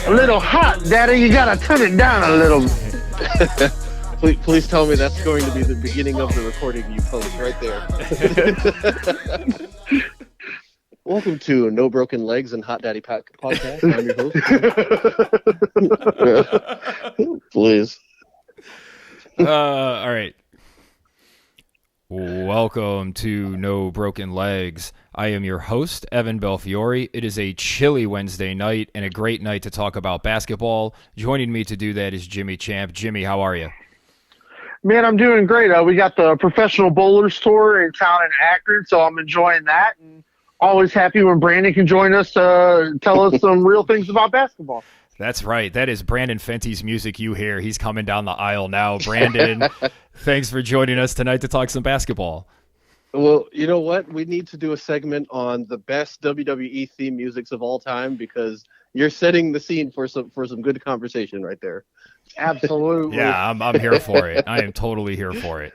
A little hot, Daddy. You gotta turn it down a little. Please tell me that's going to be the beginning of the recording you post right there. Welcome to No Broken Legs and Hot Daddy Podcast. I'm your host. Please. All right. Welcome to No Broken Legs. I am your host, Evan Belfiore. It is a chilly Wednesday night and a great night to talk about basketball. Joining me to do that is Jimmy Champ. Jimmy, how are you? Man, I'm doing great. We got the Professional Bowlers Tour in town in Akron, so I'm enjoying that. And always happy when Brandon can join us to tell us some real things about basketball. That's right. That is Brandon Fenty's music you hear. He's coming down the aisle now. Brandon, thanks for joining us tonight to talk some basketball. Well, you know what? We need to do a segment on the best WWE theme musics of all time because you're setting the scene for some good conversation right there. Absolutely. Yeah, I'm here for it. I am totally here for it.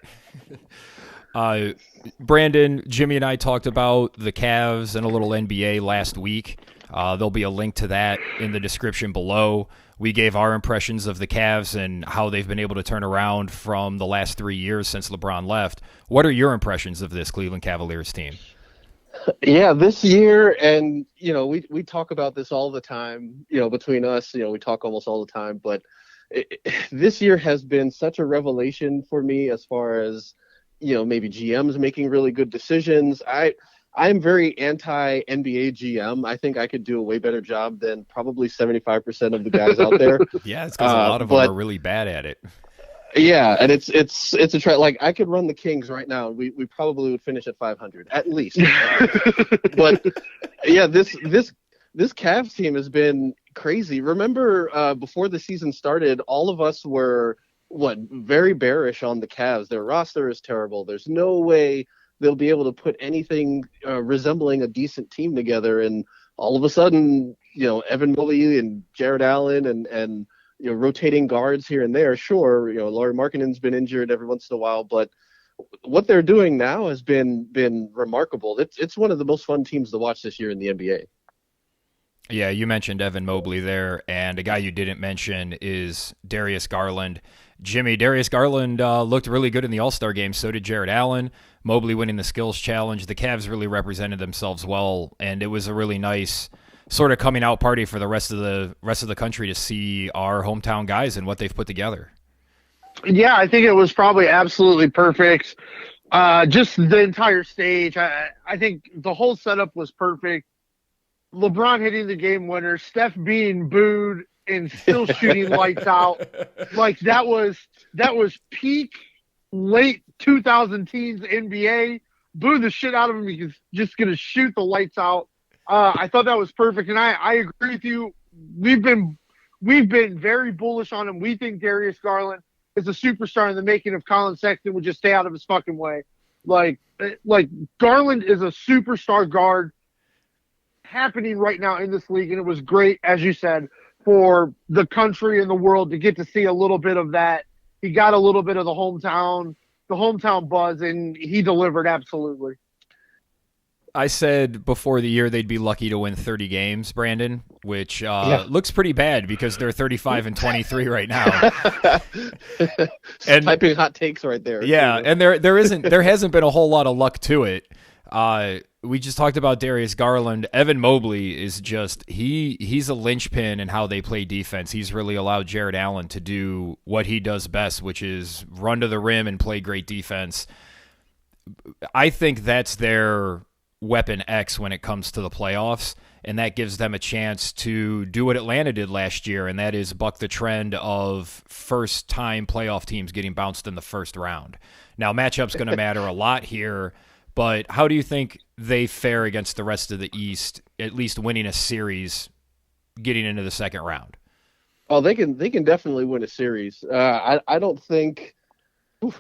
Brandon, Jimmy, and I talked about the Cavs and a little NBA last week. There'll be a link to that in the description below. We gave our impressions of the Cavs and how they've been able to turn around from the last 3 years since LeBron left. What are your impressions of this Cleveland Cavaliers team? Yeah, this year, and we talk about this all the time. Between us, we talk almost all the time. But this year has been such a revelation for me as far as maybe GMs making really good decisions. I'm very anti-NBA GM. I think I could do a way better job than probably 75% of the guys out there. Yeah, it's because a lot of them are really bad at it. Yeah, and it's a try. Like I could run the Kings right now. We probably would finish at 500 at least. But yeah, this Cavs team has been crazy. Remember before the season started, all of us were very bearish on the Cavs. Their roster is terrible. There's no way they'll be able to put anything resembling a decent team together. And all of a sudden, Evan Mobley and Jared Allen and rotating guards here and there. Sure, Lauri Markkanen's been injured every once in a while, but what they're doing now has been remarkable. It's one of the most fun teams to watch this year in the NBA. Yeah, you mentioned Evan Mobley there, and a guy you didn't mention is Darius Garland. Jimmy, Darius Garland looked really good in the All-Star game. So did Jared Allen. Mobley winning the skills challenge. The Cavs really represented themselves well, and it was a really nice sort of coming out party for the rest of the country to see our hometown guys and what they've put together. Yeah, I think it was probably absolutely perfect. Just the entire stage. I think the whole setup was perfect. LeBron hitting the game winner, Steph being booed and still shooting lights out. Like that was peak late 2000 teens NBA. Boo the shit out of him. He's just going to shoot the lights out. I thought that was perfect. And I agree with you. We've been very bullish on him. We think Darius Garland is a superstar in the making of Colin Sexton would just stay out of his fucking way. Like Garland is a superstar guard happening right now in this league. And it was great, as you said, for the country and the world to get to see a little bit of that. He got a little bit of the hometown buzz, and he delivered absolutely. I said before the year they'd be lucky to win 30 games, Brandon, which looks pretty bad because they're 35-23 right now. And typing hot takes right there. Yeah, and there hasn't been a whole lot of luck to it. We just talked about Darius Garland. Evan Mobley is just he's a linchpin in how they play defense. He's really allowed Jared Allen to do what he does best, which is run to the rim and play great defense. I think that's their weapon X when it comes to the playoffs, and that gives them a chance to do what Atlanta did last year, and that is buck the trend of first-time playoff teams getting bounced in the first round. Now, matchup's going to matter a lot here, but how do you think they fare against the rest of the East, at least winning a series, getting into the second round? Oh, they can definitely win a series. I don't think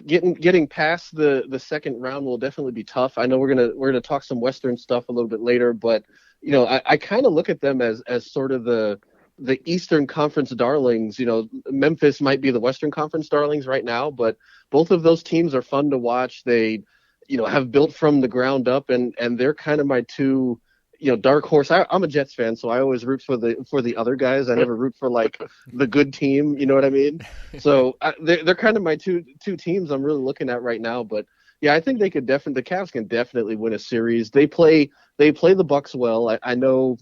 getting past the second round will definitely be tough. I know we're gonna talk some Western stuff a little bit later, but I kind of look at them as sort of the Eastern Conference darlings. Memphis might be the Western Conference darlings right now, but both of those teams are fun to watch. They have built from the ground up, and they're kind of my two dark horse. I'm a Jets fan, so I always root for the other guys. I never root for like the good team. You know what I mean? So they're kind of my two teams I'm really looking at right now. But yeah, I think the Cavs can definitely win a series. They play the Bucks well. I know,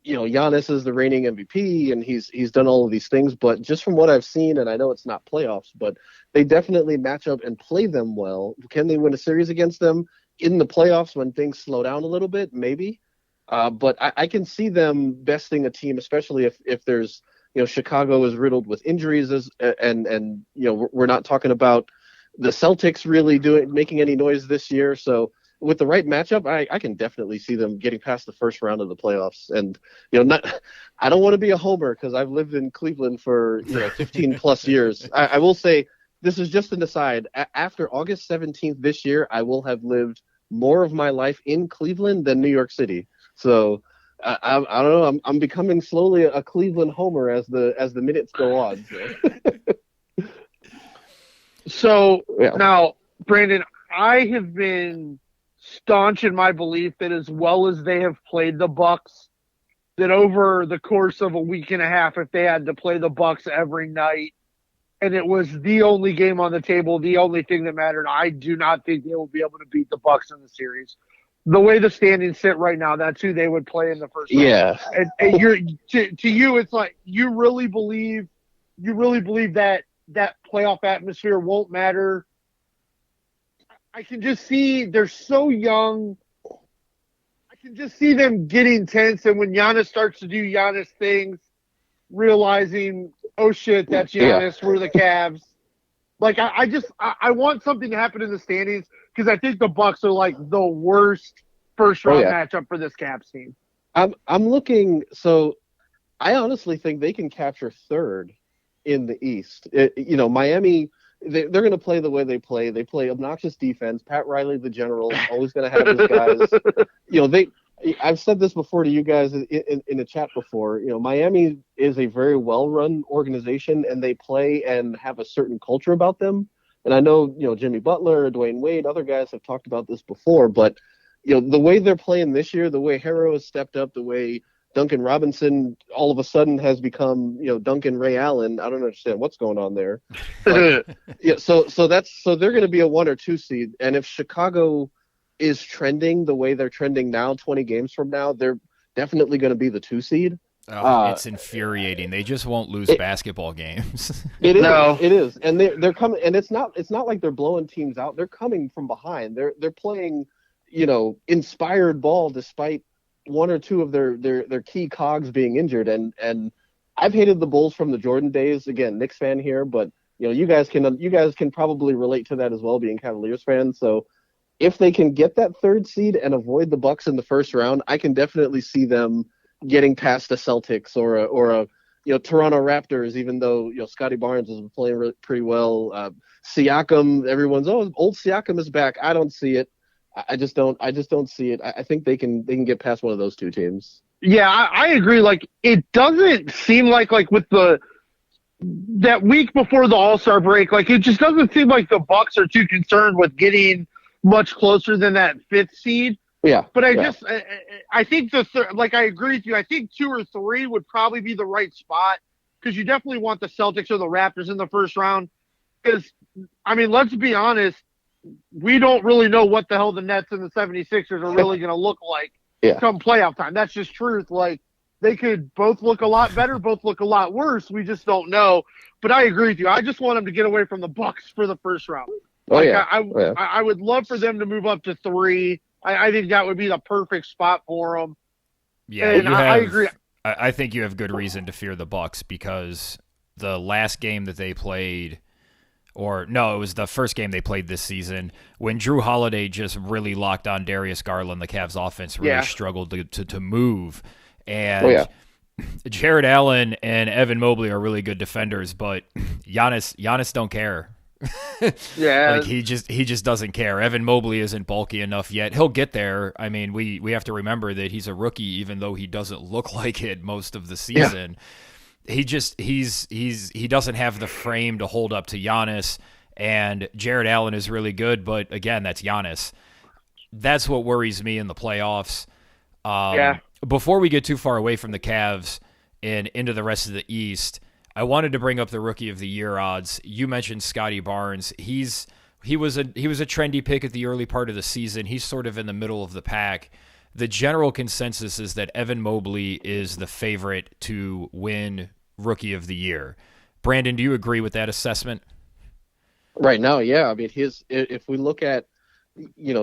Giannis is the reigning MVP and he's done all of these things, but just from what I've seen, and I know it's not playoffs, but they definitely match up and play them well. Can they win a series against them in the playoffs when things slow down a little bit? Maybe. But I can see them besting a team, especially if there's, Chicago is riddled with injuries, and we're not talking about the Celtics really making any noise this year. So with the right matchup, I can definitely see them getting past the first round of the playoffs. And I don't want to be a homer because I've lived in Cleveland for 15 plus years. I will say this is just an aside. After August 17th this year, I will have lived more of my life in Cleveland than New York City. So I don't know. I'm becoming slowly a Cleveland homer as the minutes go on. So now, Brandon, I have been staunch in my belief that as well as they have played the Bucks, that over the course of a week and a half, if they had to play the Bucks every night, and it was the only game on the table, the only thing that mattered, I do not think they will be able to beat the Bucks in the series. The way the standings sit right now, that's who they would play in the first round. Yeah. And you're to you, it's like you really believe that playoff atmosphere won't matter. I can just see they're so young. I can just see them getting tense, and when Giannis starts to do Giannis things, realizing, oh shit, that's Giannis. Yeah. We're the Cavs. Like I want something to happen in the standings because I think the Bucks are like the worst first round matchup for this Cavs team. I'm looking. So I honestly think they can capture third in the East. Miami. They're going to play the way they play. They play obnoxious defense. Pat Riley, the general, always going to have his guys. I've said this before to you guys in a chat before. Miami is a very well-run organization, and they play and have a certain culture about them. And I know, Jimmy Butler, Dwayne Wade, other guys have talked about this before. But, the way they're playing this year, the way Harrow has stepped up, the way Duncan Robinson all of a sudden has become, Duncan Ray Allen. I don't understand what's going on there. But, so they're going to be a 1 or 2 seed. And if Chicago is trending the way they're trending now, 20 games from now, they're definitely going to be the 2 seed. It's infuriating. They just won't lose basketball games. It is. And they're coming, and it's not like they're blowing teams out. They're coming from behind. They're playing, inspired ball despite 1 or 2 of their key cogs being injured. And I've hated the Bulls from the Jordan days. Again, Knicks fan here, but you guys can probably relate to that as well, being Cavaliers fans. So if they can get that 3rd seed and avoid the Bucks in the first round, I can definitely see them getting past the Celtics or a Toronto Raptors, even though Scotty Barnes is playing pretty well. Siakam, everyone's old Siakam is back. I don't see it. I just don't see it. I think they can get past one of those 2 teams. Yeah, I agree. Like, it doesn't seem like with that week before the All-Star break, like it just doesn't seem like the Bucks are too concerned with getting much closer than that 5th seed. Yeah. But I think I agree with you. I think 2 or 3 would probably be the right spot because you definitely want the Celtics or the Raptors in the first round. Because, let's be honest, we don't really know what the hell the Nets and the 76ers are really going to look like come playoff time. That's just truth. Like, they could both look a lot better, both look a lot worse. We just don't know. But I agree with you. I just want them to get away from the Bucks for the first round. I would love for them to move up to 3. I think that would be the perfect spot for them. Yeah, and I agree. I think you have good reason to fear the Bucks because the last game that they played, it was the first game they played this season when Drew Holiday just really locked on Darius Garland. The Cavs offense really struggled to move, and Jared Allen and Evan Mobley are really good defenders, but Giannis don't care. Yeah, he just doesn't care. Evan Mobley isn't bulky enough yet. He'll get there. We have to remember that he's a rookie, even though he doesn't look like it most of the season. He doesn't have the frame to hold up to Giannis, and Jared Allen is really good, but again, that's Giannis. That's what worries me in the playoffs. Yeah. Before we get too far away from the Cavs and into the rest of the East, I wanted to bring up the Rookie of the Year odds. You mentioned Scotty Barnes. He was a trendy pick at the early part of the season. He's sort of in the middle of the pack. The general consensus is that Evan Mobley is the favorite to win Rookie of the Year. Brandon, do you agree with that assessment? Right now, yeah. I mean, if we look at,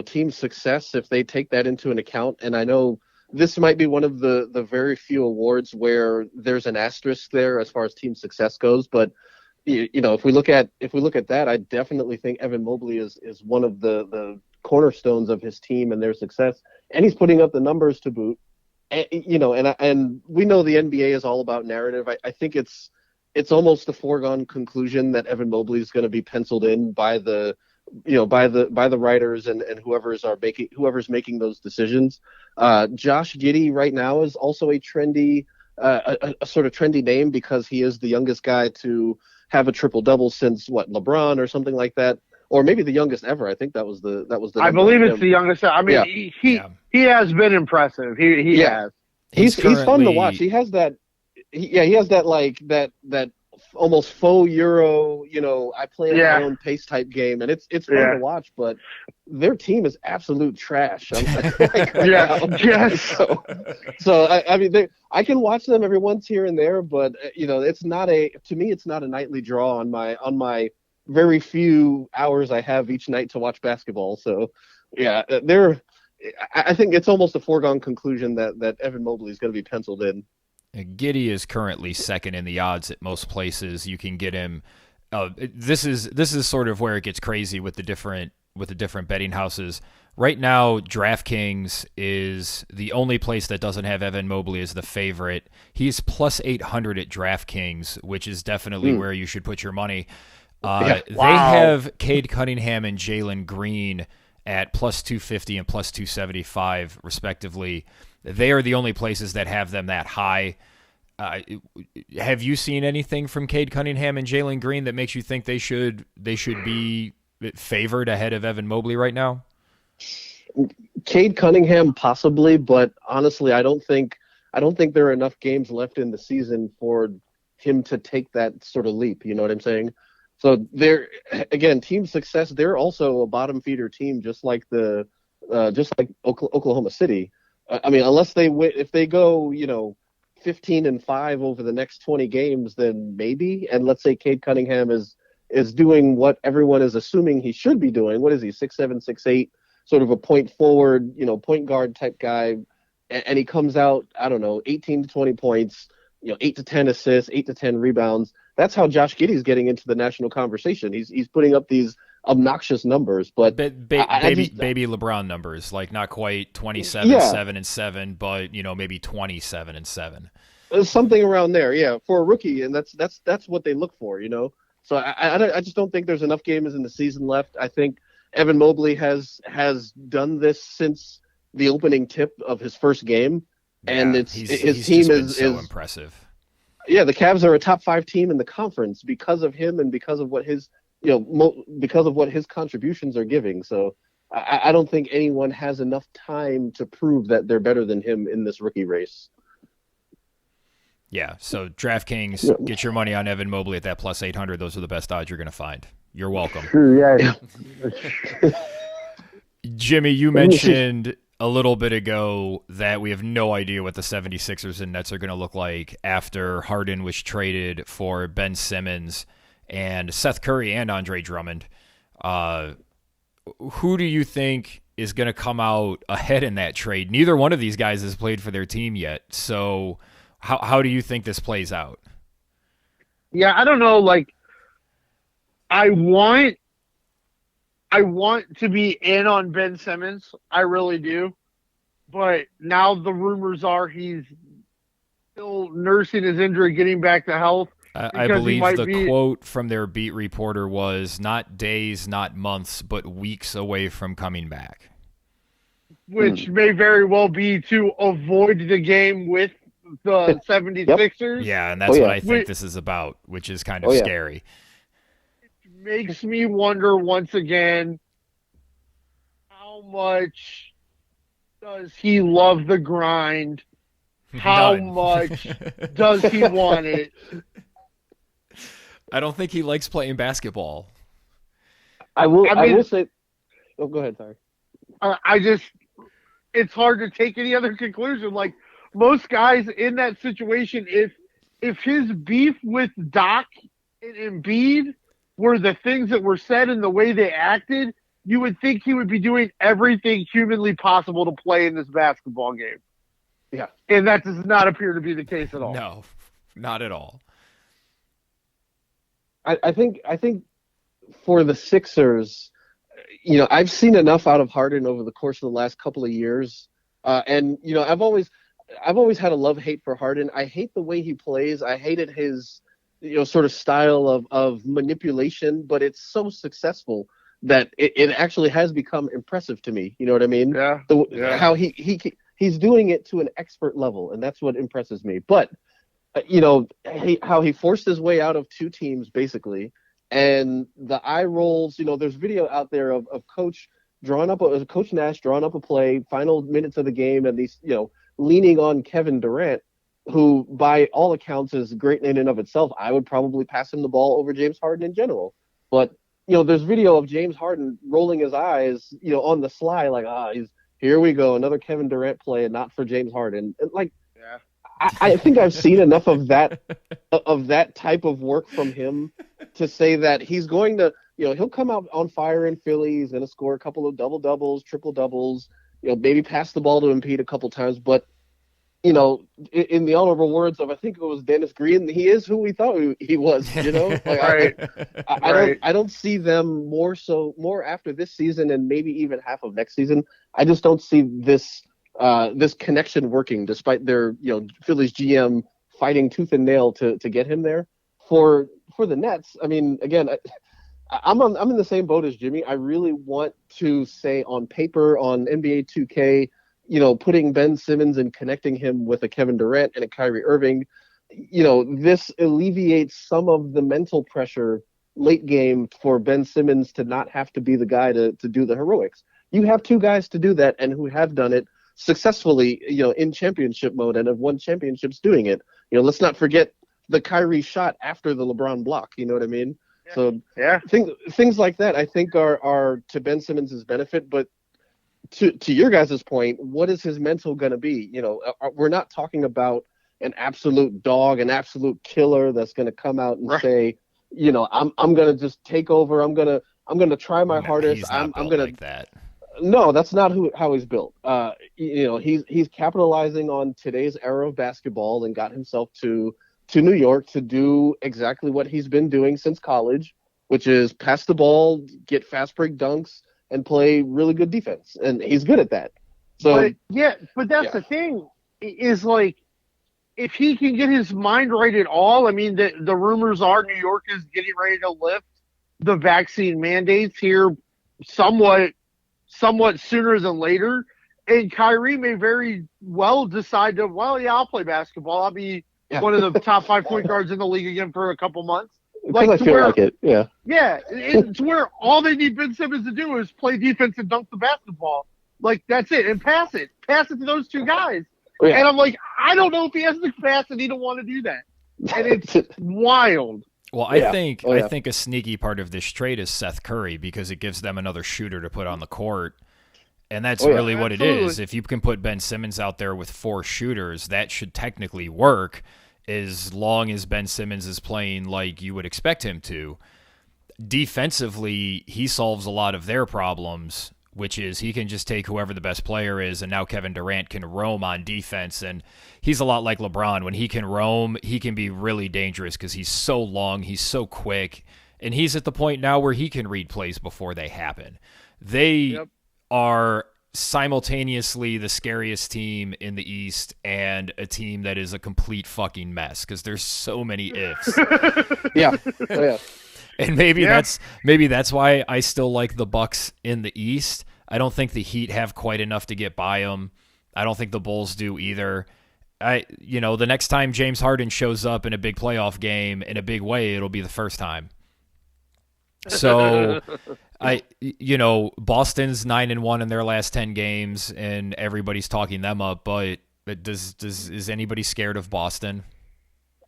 team success, if they take that into an account, and I know this might be one of the very few awards where there's an asterisk there as far as team success goes, but if we look at that, I definitely think Evan Mobley is one of the cornerstones of his team and their success, and he's putting up the numbers to boot. And, and we know the NBA is all about narrative. I think it's almost a foregone conclusion that Evan Mobley is going to be penciled in by the writers and whoever's making those decisions. Josh Giddey right now is also a trendy, a sort of trendy name because he is the youngest guy to have a triple double since LeBron or something like that, or maybe the youngest ever. I think that was the. I believe it's the youngest. I mean, yeah. he has been impressive. He has. He's fun to watch. He has that. He has that that almost faux Euro, I play at my own pace type game, and it's fun to watch, but their team is absolute trash. Yes. So I mean, I can watch them every once here and there, but it's not to me, it's not a nightly draw on my very few hours I have each night to watch basketball. So yeah, I think it's almost a foregone conclusion that Evan Mobley is going to be penciled in. Giddey is currently second in the odds at most places. You can get him. This is sort of where it gets crazy with the different betting houses. Right now, DraftKings is the only place that doesn't have Evan Mobley as the favorite. He's plus 800 at DraftKings, which is definitely where you should put your money. They have Cade Cunningham and Jalen Green at plus 250 and plus 275, respectively. They are the only places that have them that high. Have you seen anything from Cade Cunningham and Jalen Green that makes you think they should be favored ahead of Evan Mobley right now? Cade Cunningham possibly, but honestly, I don't think there are enough games left in the season for him to take that sort of leap. You know what I'm saying? So they're, again, team success. They're also a bottom feeder team, just like Oklahoma City. I mean, unless they win, if they go, 15-5 over the next 20 games, then maybe. And let's say Cade Cunningham is doing what everyone is assuming he should be doing. What is he? 6'7", 6'8", sort of a point forward, point guard type guy. And he comes out, I don't know, 18 to 20 points, 8 to 10 assists, 8 to 10 rebounds. That's how Josh Giddey's getting into the national conversation. He's putting up these obnoxious numbers, but baby LeBron numbers, like not quite 27, 7 and 7, but maybe 27 and 7. Something around there, yeah, for a rookie, and that's what they look for, So I just don't think there's enough games in the season left. I think Evan Mobley has done this since the opening tip of his first game, and his team is so impressive. Yeah, the Cavs are a top 5 team in the conference because of him and because of what his because of what his contributions are giving. So I don't think anyone has enough time to prove that they're better than him in this rookie race. Yeah, so DraftKings, get your money on Evan Mobley at that plus 800. Those are the best odds you're going to find. You're welcome. Yeah. Jimmy, you mentioned a little bit ago that we have no idea what the 76ers and Nets are going to look like after Harden was traded for Ben Simmons and Seth Curry and Andre Drummond. Who do you think is going to come out ahead in that trade? Neither one of these guys has played for their team yet. So how do you think this plays out? Yeah, I don't know. Like, I want to be in on Ben Simmons. I really do. But now the rumors are he's still nursing his injury, getting back to health. I believe the quote from their beat reporter was not days, not months, but weeks away from coming back. Which may very well be to avoid the game with the 76ers. Yeah, and that's what I think this is about, which is kind of scary. It makes me wonder once again how much does he love the grind? How None. much does he want it? I don't think he likes playing basketball. I will say. Oh, go ahead. Sorry. It's hard to take any other conclusion. Like most guys in that situation, if his beef with Doc and Embiid were the things that were said and the way they acted, you would think he would be doing everything humanly possible to play in this basketball game. Yeah. And that does not appear to be the case at all. No, not at all. I think for the Sixers, I've seen enough out of Harden over the course of the last couple of years, and I've always had a love-hate for Harden. I hate the way he plays. I hated his sort of style of manipulation, but it's so successful that it actually has become impressive to me. You know what I mean? Yeah. How he's doing it to an expert level, and that's what impresses me. But how he forced his way out of two teams basically, and the eye rolls. There's video out there of Coach Nash drawing up a play, final minutes of the game, and these leaning on Kevin Durant, who by all accounts is great in and of itself. I would probably pass him the ball over James Harden in general, but there's video of James Harden rolling his eyes, on the sly, like, here we go, another Kevin Durant play, and not for James Harden. And like, Yeah. I think I've seen enough of that type of work from him to say that he's going to, he'll come out on fire in Philly. He's going to score a couple of double-doubles, triple-doubles, maybe pass the ball to Embiid a couple times. But, in the honorable words of, I think it was Dennis Green, he is who we thought he was, Like, Right. I don't see them more after this season and maybe even half of next season. I just don't see this connection working, despite their Phillies GM fighting tooth and nail to get him there. For the Nets, I mean, again, I'm in the same boat as Jimmy. I really want to say on paper, on NBA 2K, putting Ben Simmons and connecting him with a Kevin Durant and a Kyrie Irving, this alleviates some of the mental pressure late game for Ben Simmons to not have to be the guy to do the heroics. You have two guys to do that and who have done it successfully, in championship mode and have won championships doing it. Let's not forget the Kyrie shot after the LeBron block. You know what I mean? Yeah. So Yeah. things like that, I think are to Ben Simmons' benefit. But to your guys' point, what is his mental going to be? We're not talking about an absolute dog, an absolute killer that's going to come out and say, I'm going to just take over. I'm going to try my hardest. He's not I'm built going like to. that. No, that's not how he's built. He's capitalizing on today's era of basketball and got himself to New York to do exactly what he's been doing since college, which is pass the ball, get fast break dunks, and play really good defense. And he's good at that. So but that's the thing is, like, if he can get his mind right at all. I mean, the rumors are New York is getting ready to lift the vaccine mandates here somewhat sooner than later. And Kyrie may very well decide to, I'll play basketball. I'll be one of the top 5 point guards in the league again for a couple months. Because I feel like it, yeah. Yeah, it's where all they need Ben Simmons to do is play defense and dunk the basketball. Like, that's it. And pass it. Pass it to those two guys. Yeah. And I'm like, I don't know if he has the capacity to want to do that. And it's wild. Well, I think a sneaky part of this trade is Seth Curry, because it gives them another shooter to put on the court. And that's really what it is. If you can put Ben Simmons out there with 4 shooters, that should technically work, as long as Ben Simmons is playing like you would expect him to. Defensively, he solves a lot of their problems, which is he can just take whoever the best player is, and now Kevin Durant can roam on defense, and he's a lot like LeBron. When he can roam, he can be really dangerous because he's so long, he's so quick, and he's at the point now where he can read plays before they happen. They are simultaneously the scariest team in the East and a team that is a complete fucking mess because there's so many ifs. And maybe that's why I still like the Bucks in the East. I don't think the Heat have quite enough to get by them. I don't think the Bulls do either. The next time James Harden shows up in a big playoff game in a big way, it'll be the first time. So Boston's 9-1 in their last 10 games, and everybody's talking them up. But is anybody scared of Boston?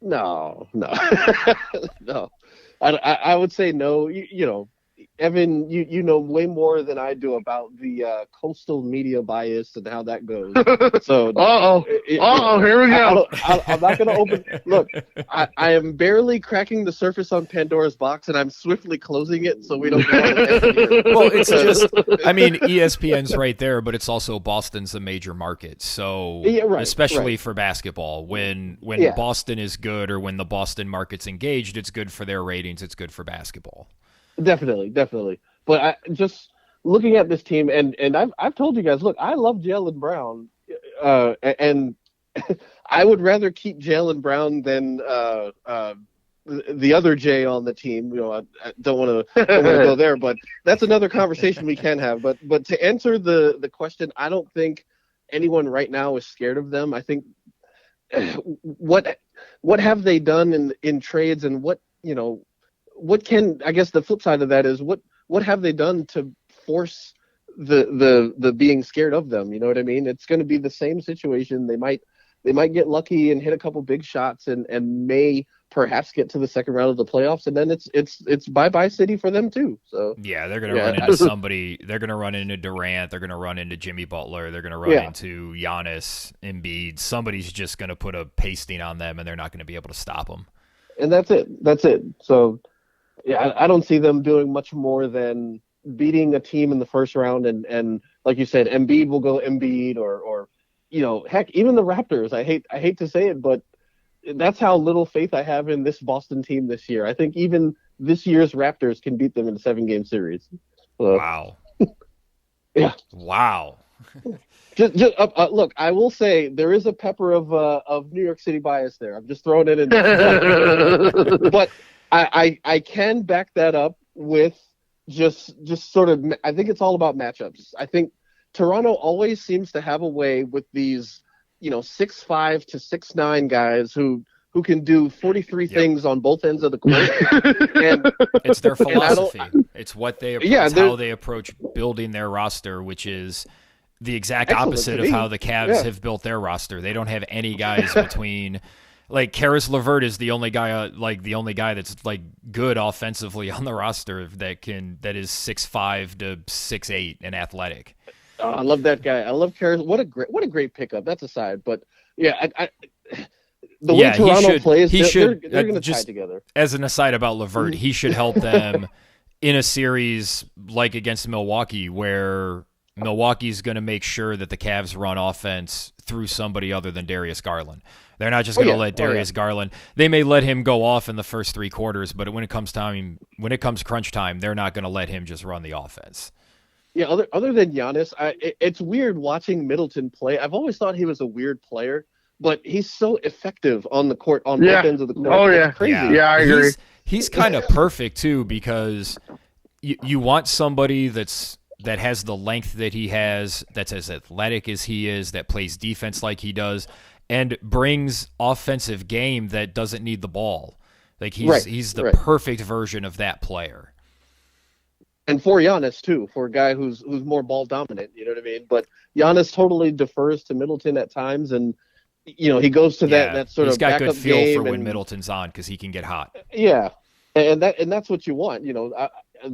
No. No. I would say no. Evan, you know way more than I do about the coastal media bias and how that goes. So, here we go. I'm not going to open. Look, I am barely cracking the surface on Pandora's box, and I'm swiftly closing it so we don't go on here. Well, it's just, ESPN's right there, but it's also Boston's a major market. So, especially for basketball, when Boston is good or when the Boston market's engaged, it's good for their ratings. It's good for basketball. Definitely. But I just looking at this team, and I've told you guys, look, I love Jaylen Brown, and I would rather keep Jaylen Brown than the other Jay on the team. I don't want to go there, but that's another conversation we can have. But to answer the question, I don't think anyone right now is scared of them. I think what have they done in trades, and what can, I guess the flip side of that is what have they done to force the being scared of them? You know what I mean? It's going to be the same situation. They might get lucky and hit a couple big shots and may perhaps get to the second round of the playoffs, and then it's bye city for them too. So yeah, they're going to run into somebody. They're going to run into Durant. They're going to run into Jimmy Butler. They're going to run into Giannis, Embiid. Somebody's just going to put a pasting on them, and they're not going to be able to stop them. And that's it. So. Yeah, I don't see them doing much more than beating a team in the first round, and like you said, Embiid will go Embiid, or heck, even the Raptors. I hate to say it, but that's how little faith I have in this Boston team this year. I think even this year's Raptors can beat them in a 7-game series. Wow. Yeah. Wow. Just look, I will say there is a pepper of New York City bias there. I'm just throwing it in there. But I can back that up with just sort of, I think it's all about matchups. I think Toronto always seems to have a way with these, 6'5" to 6'9" guys who can do 43 things on both ends of the court. And it's their philosophy. It's what they approach, how they approach building their roster, which is the exact opposite of how the Cavs have built their roster. They don't have any guys between. Like Karis LeVert is the only guy, that's good offensively on the roster that is 6'5" to 6'8" and athletic. Oh, I love that guy. I love Karis. What a great pickup. That's aside, but yeah, the way Toronto plays, they're going to tie together. As an aside about LeVert, he should help them in a series like against Milwaukee, where Milwaukee's going to make sure that the Cavs run offense through somebody other than Darius Garland. They're not just going to let Darius Garland. They may let him go off in the first 3 quarters, but when it comes crunch time, they're not going to let him just run the offense. Yeah, other than Giannis, it's weird watching Middleton play. I've always thought he was a weird player, but he's so effective on the court, on both ends of the court. Oh yeah, it's crazy. Yeah, I agree. He's kind of perfect too, because you want somebody that has the length that he has, that's as athletic as he is, that plays defense like he does, and brings offensive game that doesn't need the ball. Like he's the perfect version of that player. And for Giannis too, for a guy who's more ball dominant, you know what I mean? But Giannis totally defers to Middleton at times, and he goes to that sort of backup game. He's got good feel for when Middleton's on, because he can get hot. Yeah, and that's what you want.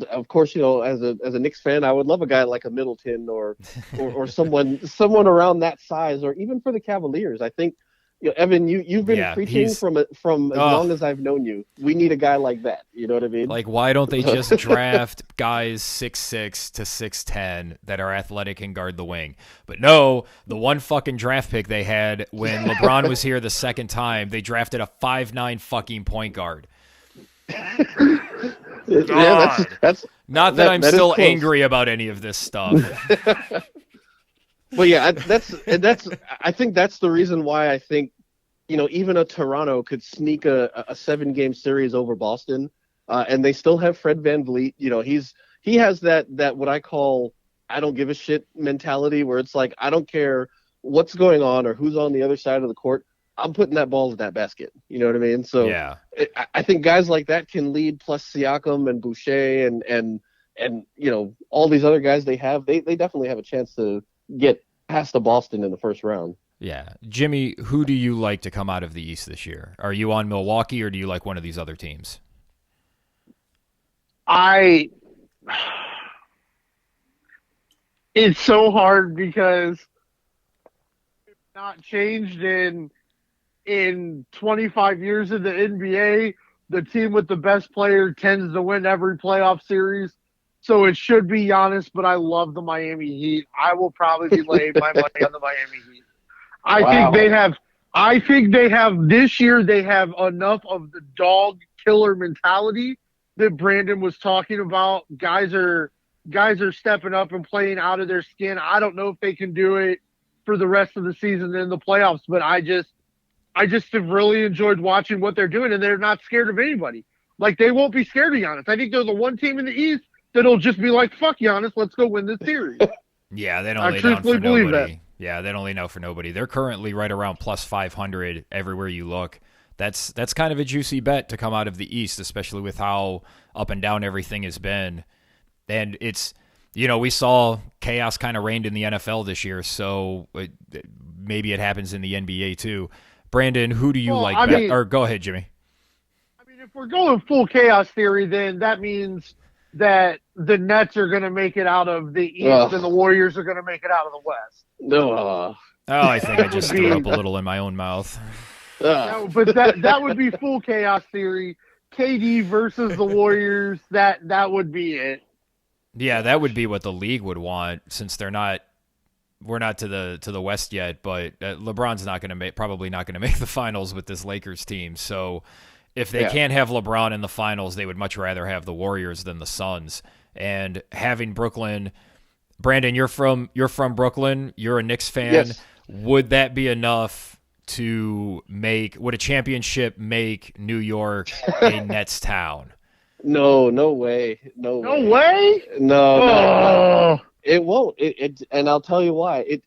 Of course, as a Knicks fan, I would love a guy like a Middleton or someone around that size, or even for the Cavaliers. I think, Evan, you've been preaching from as long as I've known you. We need a guy like that. You know what I mean? Like, why don't they just draft guys 6'6" to 6'10" that are athletic and guard the wing? But no, the one fucking draft pick they had when LeBron was here the second time, they drafted a 5'9" fucking point guard. Yeah, that's not that I'm still angry about any of this stuff. Well, yeah, I think that's the reason why I think, even a Toronto could sneak a 7-game series over Boston, and they still have Fred VanVleet. He has that what I call I don't give a shit mentality, where it's like, I don't care what's going on or who's on the other side of the court. I'm putting that ball in that basket. You know what I mean? So yeah. I think guys like that can lead, plus Siakam and Boucher and and all these other guys they definitely have a chance to get past the Boston in the first round. Yeah. Jimmy, who do you like to come out of the East this year? Are you on Milwaukee, or do you like one of these other teams? It's so hard because it's not changed in 25 years in the NBA. The team with the best player tends to win every playoff series. So it should be Giannis, but I love the Miami Heat. I will probably be laying my money on the Miami Heat. I think they have this year they have enough of the dog killer mentality that Brandon was talking about. Guys are stepping up and playing out of their skin. I don't know if they can do it for the rest of the season in the playoffs, but I just have really enjoyed watching what they're doing, and they're not scared of anybody. Like, they won't be scared of Giannis. I think they're the one team in the East that'll just be like, fuck Giannis, let's go win this series. Yeah, they don't lay down for nobody. Yeah, they don't lay down for nobody. They're currently right around plus 500 everywhere you look. That's kind of a juicy bet to come out of the East, especially with how up and down everything has been. And it's, we saw chaos kind of reigned in the NFL this year, so maybe it happens in the NBA too. Brandon, who do you like? Or go ahead, Jimmy. I mean, if we're going full chaos theory, then that means that the Nets are going to make it out of the East and the Warriors are going to make it out of the West. No. I think I just threw up a little in my own mouth. No, but that would be full chaos theory. KD versus the Warriors, that would be it. Yeah, that would be what the league would want, since we're not to the West yet, but LeBron's probably not going to make the finals with this Lakers team. So if they can't have LeBron in the finals, they would much rather have the Warriors than the Suns. And having Brooklyn, Brandon, you're from Brooklyn. You're a Knicks fan. Yes. Would that be enough would a championship make New York a Nets town? No way. No way? No. It won't. And I'll tell you why.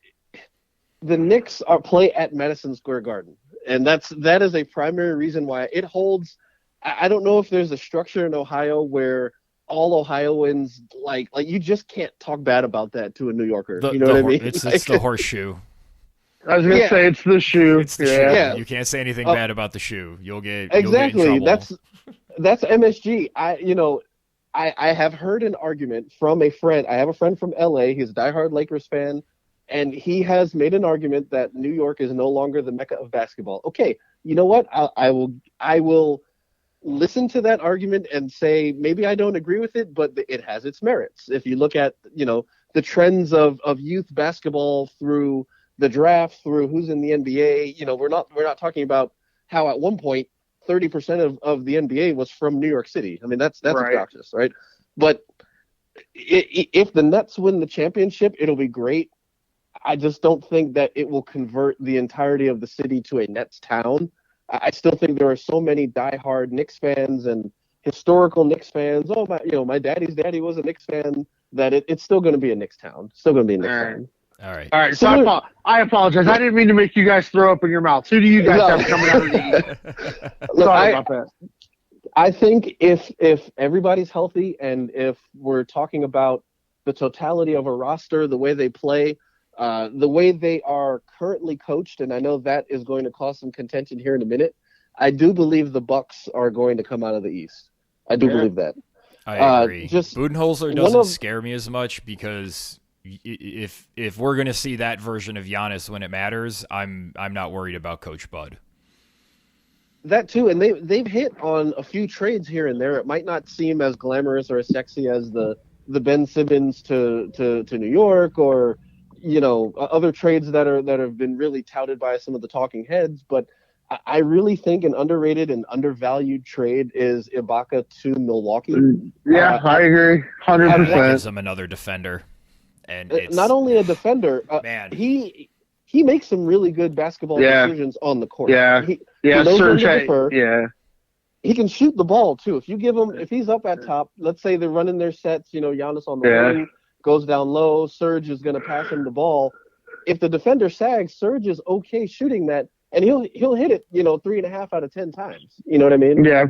The Knicks play at Madison Square Garden, and that is a primary reason why it holds. I don't know if there's a structure in Ohio where all Ohioans like you just can't talk bad about that to a New Yorker. You know what I mean? It's the horseshoe. I was gonna say it's the shoe. It's the shoe. Yeah. You can't say anything bad about the shoe. You'll get in trouble. That's MSG. I have heard an argument from a friend. I have a friend from LA. He's a diehard Lakers fan, and he has made an argument that New York is no longer the mecca of basketball. Okay, you know what? I will listen to that argument and say maybe I don't agree with it, but it has its merits. If you look at the trends of youth basketball through the draft, through who's in the NBA, we're not talking about how at one point 30% of the NBA was from New York City. I mean, that's right. Obnoxious, right? But if the Nets win the championship, it'll be great. I just don't think that it will convert the entirety of the city to a Nets town. I still think there are so many diehard Knicks fans and historical Knicks fans. Oh, my daddy's daddy was a Knicks fan. That it's still going to be a Knicks town. Still going to be a Knicks town. All right. So I apologize. I didn't mean to make you guys throw up in your mouths. Who do you guys have coming out of the East? Sorry about that. I think if everybody's healthy and if we're talking about the totality of a roster, the way they play, the way they are currently coached, and I know that is going to cause some contention here in a minute, I do believe the Bucks are going to come out of the East. I do believe that. I agree. Budenholzer doesn't scare me as much because if we're going to see that version of Giannis when it matters, I'm not worried about Coach Bud. That too, and they've hit on a few trades here and there. It might not seem as glamorous or as sexy as the Ben Simmons to New York or other trades that have been really touted by some of the talking heads, but I really think an underrated and undervalued trade is Ibaka to Milwaukee. Yeah, I agree, 100%. Gives them another defender. And it's not only a defender, man. He makes some really good basketball decisions on the court. Yeah, he knows when to defer. He can shoot the ball too. If you give him, if he's up at top, let's say they're running their sets, Giannis on the wing goes down low, Serge is going to pass him the ball. If the defender sags, Serge is okay shooting that, and he'll hit it, 3.5 out of 10 times. You know what I mean? Yeah.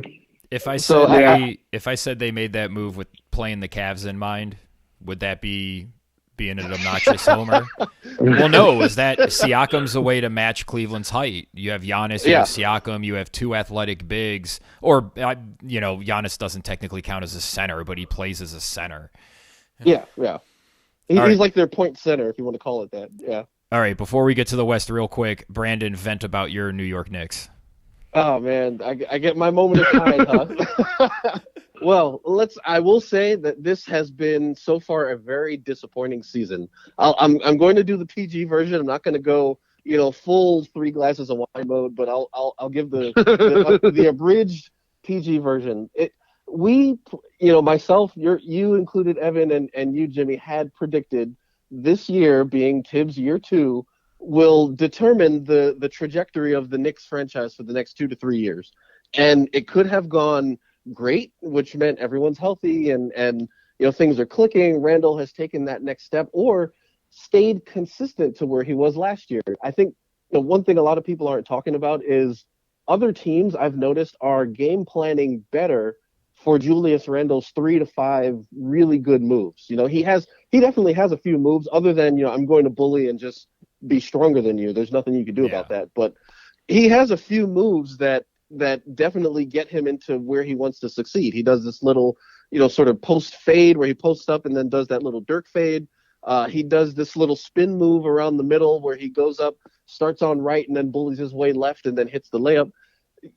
If I said they made that move with playing the Cavs in mind? Would that be being an obnoxious homer? Well, no. Is that Siakam's a way to match Cleveland's height? You have Giannis, you have Siakam, you have two athletic bigs. Or, Giannis doesn't technically count as a center, but he plays as a center. Yeah. He's like their point center, if you want to call it that. Yeah. All right, before we get to the West real quick, Brandon, vent about your New York Knicks. Oh, man, I get my moment of pride, huh? Well, I will say that this has been so far a very disappointing season. I'm going to do the PG version. I'm not going to go, full 3 glasses of wine mode, but I'll give the abridged PG version. Myself, you included, Evan, and you, Jimmy, had predicted this year, being Tibbs' year 2, will determine the trajectory of the Knicks franchise for the next 2 to 3 years. And it could have gone great, which meant everyone's healthy and things are clicking. Randall has taken that next step, or stayed consistent to where he was last year. I think one thing a lot of people aren't talking about is other teams, I've noticed, are game planning better for Julius Randle's 3 to 5 really good moves. He definitely has a few moves other than, I'm going to bully and just be stronger than you. There's nothing you can do about that. But he has a few moves that definitely get him into where he wants to succeed. He does this little, sort of post fade where he posts up and then does that little Dirk fade. He does this little spin move around the middle where he goes up, starts on right, and then bullies his way left and then hits the layup.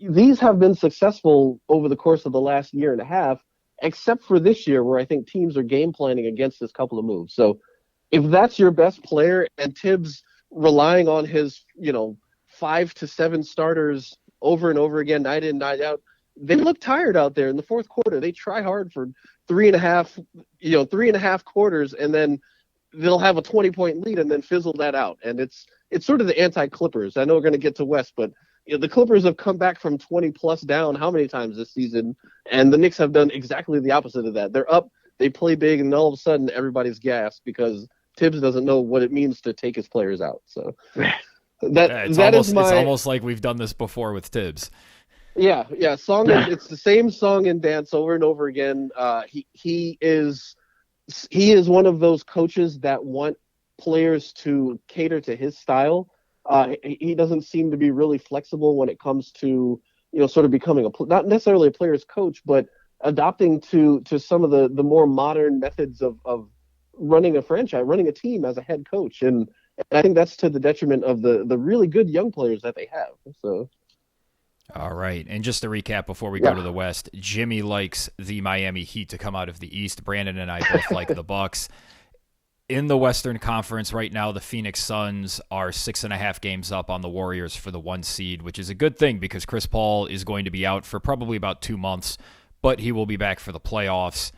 These have been successful over the course of the last year and a half, except for this year where I think teams are game planning against this couple of moves. So if that's your best player and Tibbs relying on his, 5 to 7 starters over and over again, night in, night out, they look tired out there in the fourth quarter. They try hard for 3.5 quarters, and then they'll have a 20-point lead and then fizzle that out. And it's sort of the anti-Clippers. I know we're going to get to West, but the Clippers have come back from 20-plus down how many times this season, and the Knicks have done exactly the opposite of that. They're up, they play big, and all of a sudden everybody's gassed because Tibbs doesn't know what it means to take his players out. So it's almost like we've done this before with Tibbs. Yeah. It's the same song and dance over and over again. He is one of those coaches that want players to cater to his style. He doesn't seem to be really flexible when it comes to, sort of becoming not necessarily a player's coach, but adopting to some of the more modern methods of running a franchise, running a team as a head coach. And I think that's to the detriment of the really good young players that they have. So. All right. And just to recap before we go to the West, Jimmy likes the Miami Heat to come out of the East. Brandon and I both like the Bucks. In the Western Conference right now, the Phoenix Suns are 6.5 games up on the Warriors for the 1 seed, which is a good thing because Chris Paul is going to be out for probably about 2 months, but he will be back for the playoffs.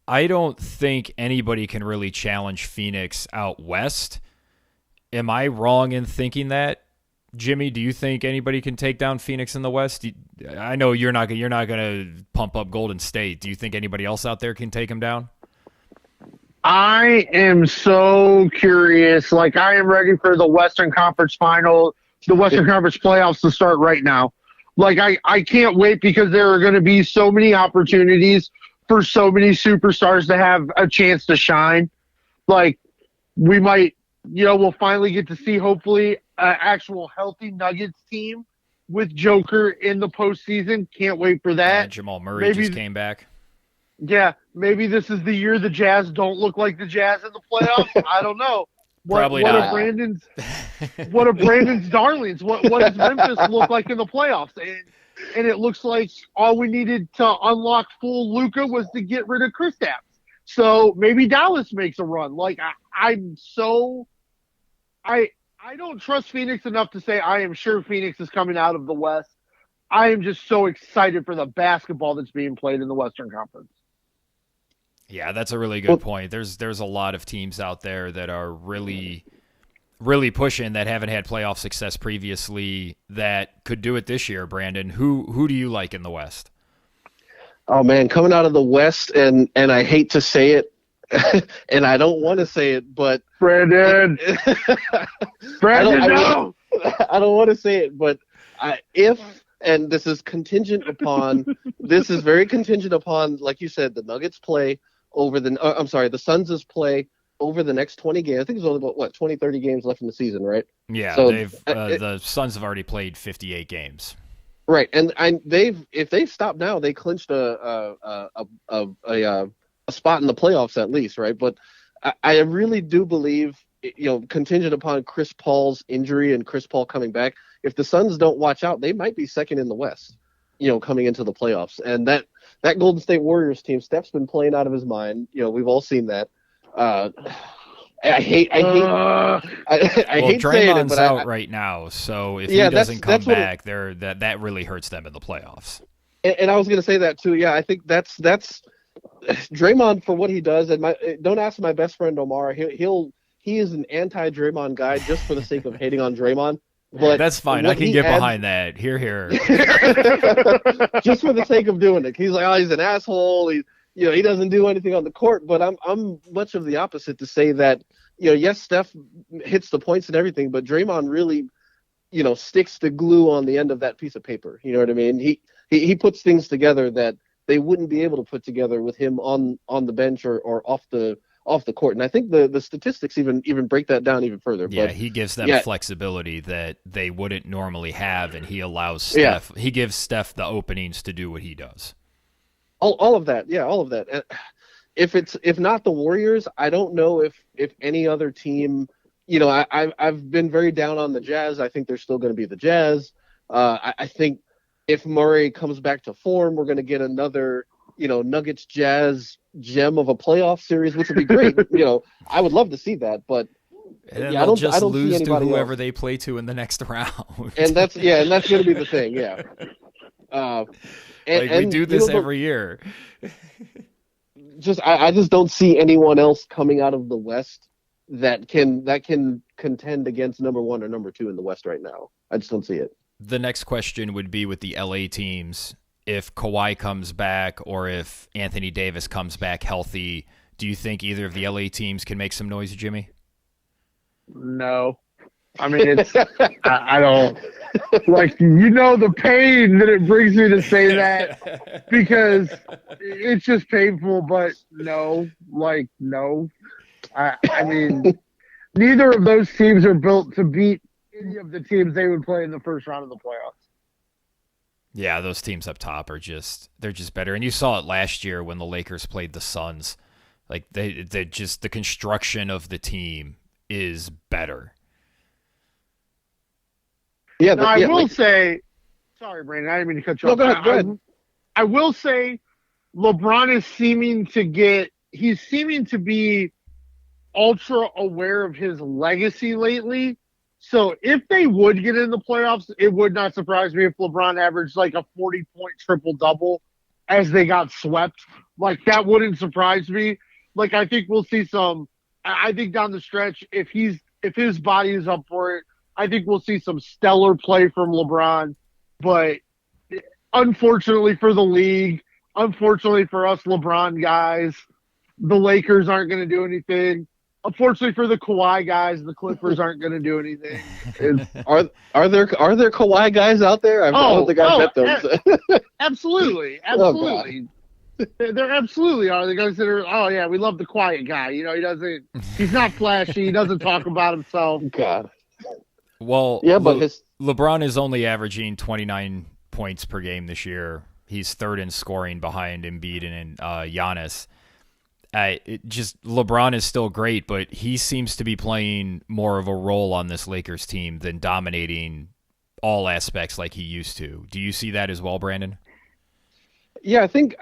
I don't think anybody can really challenge Phoenix out West. Am I wrong in thinking that? Jimmy, do you think anybody can take down Phoenix in the West? I know you're not going to pump up Golden State. Do you think anybody else out there can take them down? I am so curious. I am ready for the Western Conference Final, the Western Conference playoffs to start right now. I can't wait because there are going to be so many opportunities for so many superstars to have a chance to shine. We might, we'll finally get to see, hopefully, an actual healthy Nuggets team with Joker in the postseason. Can't wait for that. Jamal Murray just came back. Yeah, maybe this is the year the Jazz don't look like the Jazz in the playoffs. I don't know. Probably not. What are Brandon's darlings? What does Memphis look like in the playoffs? And it looks like all we needed to unlock full Luka was to get rid of Kristaps. So maybe Dallas makes a run. I don't trust Phoenix enough to say I am sure Phoenix is coming out of the West. I am just so excited for the basketball that's being played in the Western Conference. Yeah, that's a really good point. There's a lot of teams out there that are really, really pushing that haven't had playoff success previously that could do it this year. Brandon, who do you like in the West? Oh man, coming out of the West, and I hate to say it, and I don't want to say it, but Brandon, no, I don't want to say it, but if and this is contingent upon. This is very contingent upon, like you said, the Nuggets play over the. I'm sorry, the Suns' play over the next 20 games. I think there's only about 20, 30 games left in the season, right? Yeah, so the Suns have already played 58 games. Right, and if they stop now, they clinched a spot in the playoffs at least, right? But I really do believe, contingent upon Chris Paul's injury and Chris Paul coming back, if the Suns don't watch out, they might be second in the West, coming into the playoffs. And that Golden State Warriors team, Steph's been playing out of his mind. We've all seen that. I hate Draymond's saying it, but out right now, so if he doesn't come back, that really hurts them in the playoffs. And I was going to say that too. Yeah, I think that's Draymond for what he does. And don't ask my best friend Omar. He is an anti-Draymond guy just for the sake of hating on Draymond. But that's fine. I can get behind that. Here. Just for the sake of doing it. He's like, oh, he's an asshole. He doesn't do anything on the court. But I'm much of the opposite to say that, yes, Steph hits the points and everything, but Draymond really, sticks the glue on the end of that piece of paper. You know what I mean? He puts things together that they wouldn't be able to put together with him on the bench or off the court. And I think the statistics even break that down even further. Yeah, but, he gives them flexibility that they wouldn't normally have, and he allows Steph. He gives Steph the openings to do what he does. All of that, all of that. If not the Warriors, I don't know if any other team. I've been very down on the Jazz. I think they're still going to be the Jazz. I think if Murray comes back to form, we're going to get another Nuggets Jazz gem of a playoff series, which would be great. I would love to see that, but and then they'll just lose to whoever else they play to in the next round. And that's going to be the thing. Yeah. We do this every year. I just don't see anyone else coming out of the West that can contend against number 1 or number 2 in the West right now. I just don't see it. The next question would be with the LA teams. If Kawhi comes back or if Anthony Davis comes back healthy, do you think either of the LA teams can make some noise, Jimmy? No. I mean, I don't the pain that it brings me to say that, because it's just painful, but no. I mean, neither of those teams are built to beat any of the teams they would play in the first round of the playoffs. Yeah, those teams up top they're just better. And you saw it last year when the Lakers played the Suns. Like they just, the construction of the team is better. Yeah, now, I will say, sorry, Brandon, I didn't mean to cut you off. Go ahead. I will say LeBron is seeming to be ultra aware of his legacy lately. So if they would get in the playoffs, it would not surprise me if LeBron averaged like a 40-point triple-double as they got swept. Like, that wouldn't surprise me. Like, I think we'll see I think down the stretch, if his body is up for it, I think we'll see some stellar play from LeBron. But unfortunately for the league, unfortunately for us LeBron guys, the Lakers aren't going to do anything. Unfortunately for the Kawhi guys, the Clippers aren't going to do anything. Are there Kawhi guys out there? I don't think I met them. Absolutely. There absolutely are. The guys that are, we love the quiet guy. He's not flashy. He doesn't talk about himself. God. Well, but LeBron is only averaging 29 points per game this year. He's third in scoring behind Embiid and Giannis. LeBron is still great, but he seems to be playing more of a role on this Lakers team than dominating all aspects like he used to. Do you see that as well, Brandon? Yeah, I think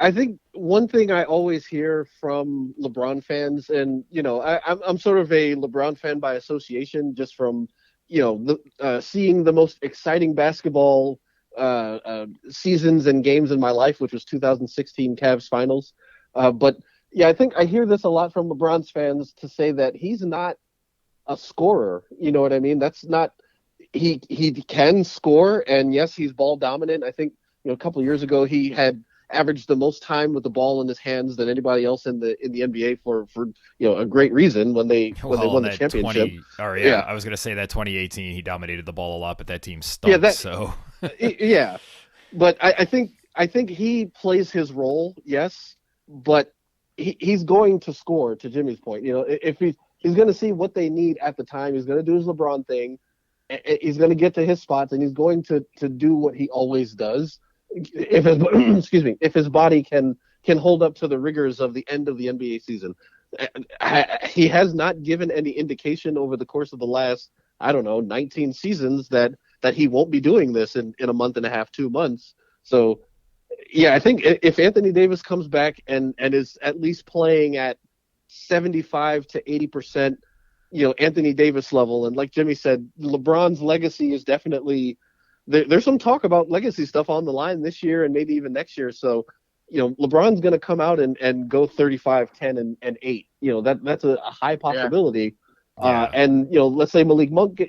one thing I always hear from LeBron fans, and I'm sort of a LeBron fan by association, just from seeing the most exciting basketball seasons and games in my life, which was 2016 Cavs finals. But yeah, I think I hear this a lot from LeBron's fans to say that he's not a scorer. You know what I mean? That's not he can score, and yes, he's ball dominant. I think a couple of years ago he had averaged the most time with the ball in his hands than anybody else in the NBA for a great reason when they won the championship. I was going to say that 2018 he dominated the ball a lot, but that team stunk. Yeah. But I think he plays his role, yes, but he's going to score. To Jimmy's point, if he's going to see what they need at the time, he's going to do his LeBron thing. He's going to get to his spots, and he's going to do what he always does. If if his body can hold up to the rigors of the end of the NBA season. He has not given any indication over the course of the last, 19 seasons that he won't be doing this in a month and a half, 2 months. So, yeah, I think if Anthony Davis comes back and is at least playing at 75 to 80%, Anthony Davis level, and like Jimmy said, LeBron's legacy is definitely there's some talk about legacy stuff on the line this year and maybe even next year. So, LeBron's going to come out and go 35, 10, and 8. That's a high possibility. Yeah. And let's say Malik Monk,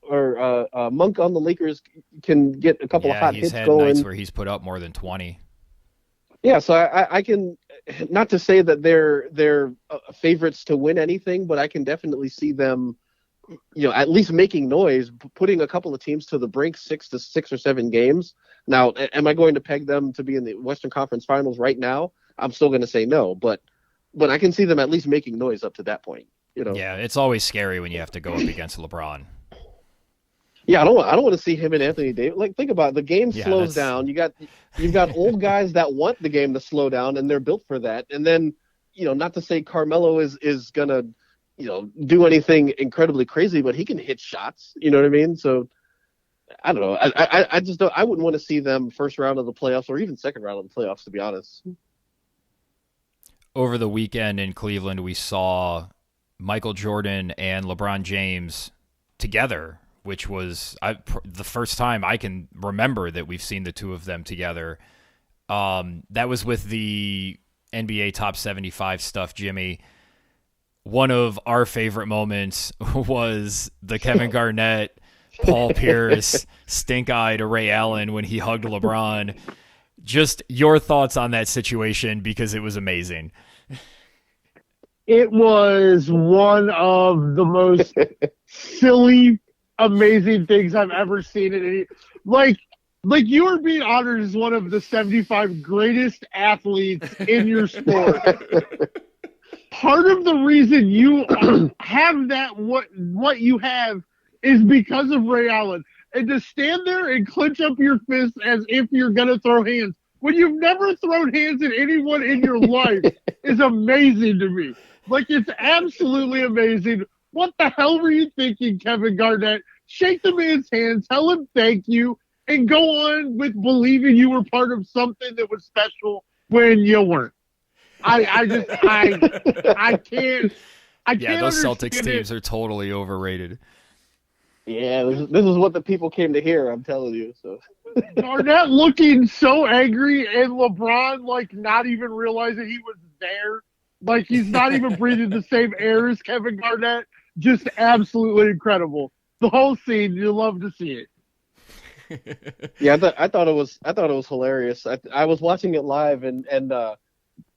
or Monk on the Lakers can get a couple of hot hits going. Yeah, he's had nights where he's put up more than 20. Yeah, so I can, not to say that they're favorites to win anything, but I can definitely see them, at least making noise, putting a couple of teams to the brink, 6 or 7 games. Now, am I going to peg them to be in the Western Conference Finals right now? I'm still going to say no, but I can see them at least making noise up to that point. Yeah, it's always scary when you have to go up against LeBron. Yeah, I don't want to see him and Anthony Davis. Like, think about it. The game slows down. You've got old guys that want the game to slow down, and they're built for that. And then, not to say Carmelo is gonna, do anything incredibly crazy, but he can hit shots. You know what I mean? So I don't know. I just don't. I wouldn't want to see them first round of the playoffs or even second round of the playoffs, to be honest. Over the weekend in Cleveland, we saw Michael Jordan and LeBron James together, which was the first time I can remember that we've seen the two of them together. That was with the NBA Top 75 stuff, Jimmy. One of our favorite moments was the Kevin Garnett, Paul Pierce, stink-eye to Ray Allen when he hugged LeBron. Just your thoughts on that situation, because it was amazing. It was one of the most silly, amazing things I've ever seen in any. Like you are being honored as one of the 75 greatest athletes in your sport. Part of the reason you have that, what you have, is because of Ray Allen. And to stand there and clench up your fists as if you're going to throw hands when you've never thrown hands at anyone in your life is amazing to me. Like, it's absolutely amazing. What the hell were you thinking, Kevin Garnett? Shake the man's hand, tell him thank you, and go on with believing you were part of something that was special when you weren't. I can't. Yeah, those Celtics teams are totally overrated. Yeah, this is what the people came to hear, I'm telling you. So Garnett looking so angry, and LeBron, not even realizing he was there. Like, he's not even breathing the same air as Kevin Garnett. Just absolutely incredible. The whole scene, you love to see it. Yeah, I thought it was hilarious. I was watching it live, and I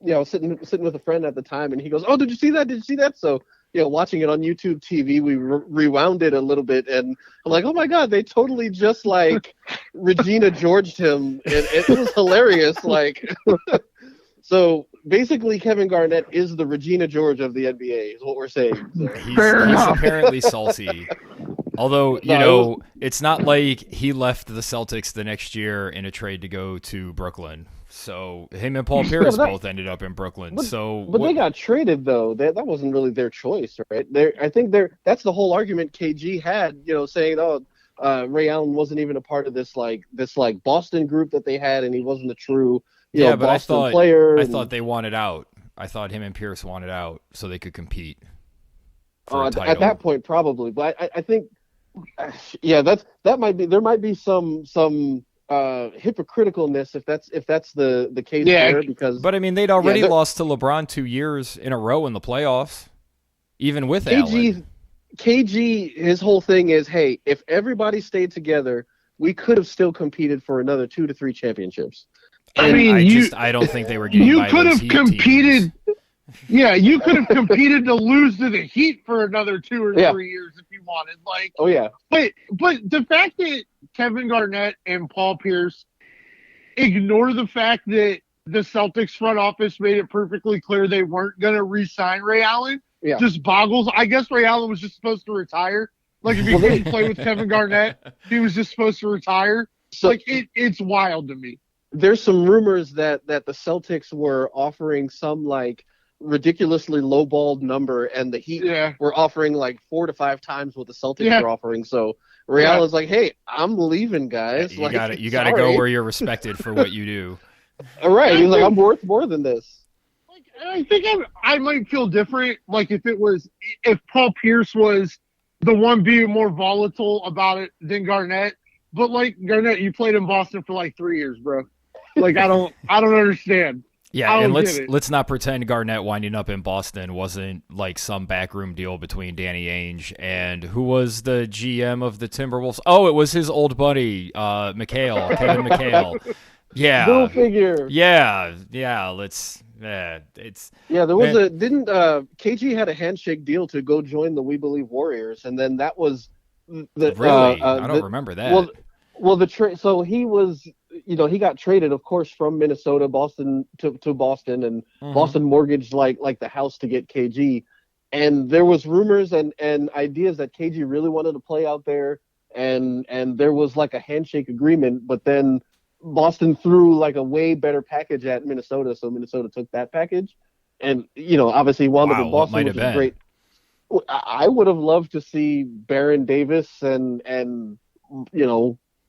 was sitting with a friend at the time, and he goes, "Oh, did you see that? Did you see that?" So, watching it on YouTube TV, we rewound it a little bit, and I'm like, "Oh my God, they totally just Regina Georged him," and it was hilarious. So basically, Kevin Garnett is the Regina George of the NBA, is what we're saying. So. He's apparently salty. Although, it's not like he left the Celtics the next year in a trade to go to Brooklyn. So him and Paul Pierce both ended up in Brooklyn. But they got traded, though. That wasn't really their choice, right? I think that's the whole argument KG had, saying, Ray Allen wasn't even a part of this Boston group that they had, and he wasn't a true Boston player. I thought they wanted out. I thought him and Pierce wanted out so they could compete for a title. At that point, probably. But I think, there might be some hypocriticalness if that's the case there, because. But I mean, they'd already lost to LeBron 2 years in a row in the playoffs, even with Allen. KG, his whole thing is, hey, if everybody stayed together, we could have still competed for another 2 to 3 championships. I don't think they were getting. You could have competed. Yeah, you could have competed to lose to the Heat for another 2 or 3 years if you wanted. Oh yeah. But the fact that Kevin Garnett and Paul Pierce ignore the fact that the Celtics front office made it perfectly clear they weren't going to re-sign Ray Allen. Yeah. Just boggles. I guess Ray Allen was just supposed to retire. Like, if he couldn't play with Kevin Garnett, he was just supposed to retire. So, like, it's wild to me. There's some rumors that the Celtics were offering some, like, ridiculously lowballed number, and the Heat were offering, like, 4 to 5 times what the Celtics were offering. So Ray Allen's like, hey, I'm leaving, guys. You got to go where you're respected for what you do. All right. He's like, I'm worth more than this. Like, I think I might feel different. Like, if Paul Pierce was the one being more volatile about it than Garnett. But, like, Garnett, you played in Boston for like 3 years, bro. Like, I don't understand. Yeah, and let's not pretend Garnett winding up in Boston wasn't like some backroom deal between Danny Ainge and who was the GM of the Timberwolves? Oh, it was his old buddy, Kevin McHale. Yeah. Go figure. Yeah. There was didn't KG had a handshake deal to go join the We Believe Warriors, and then that was really I don't remember that. Well, the trade. So he was, he got traded, of course, from Minnesota, Boston to Boston, and Boston mortgaged like the house to get KG. And there was rumors and ideas that KG really wanted to play out there, and there was like a handshake agreement, but then Boston threw like a way better package at Minnesota, so Minnesota took that package, and obviously wound up in Boston, which is great. I would have loved to see Baron Davis and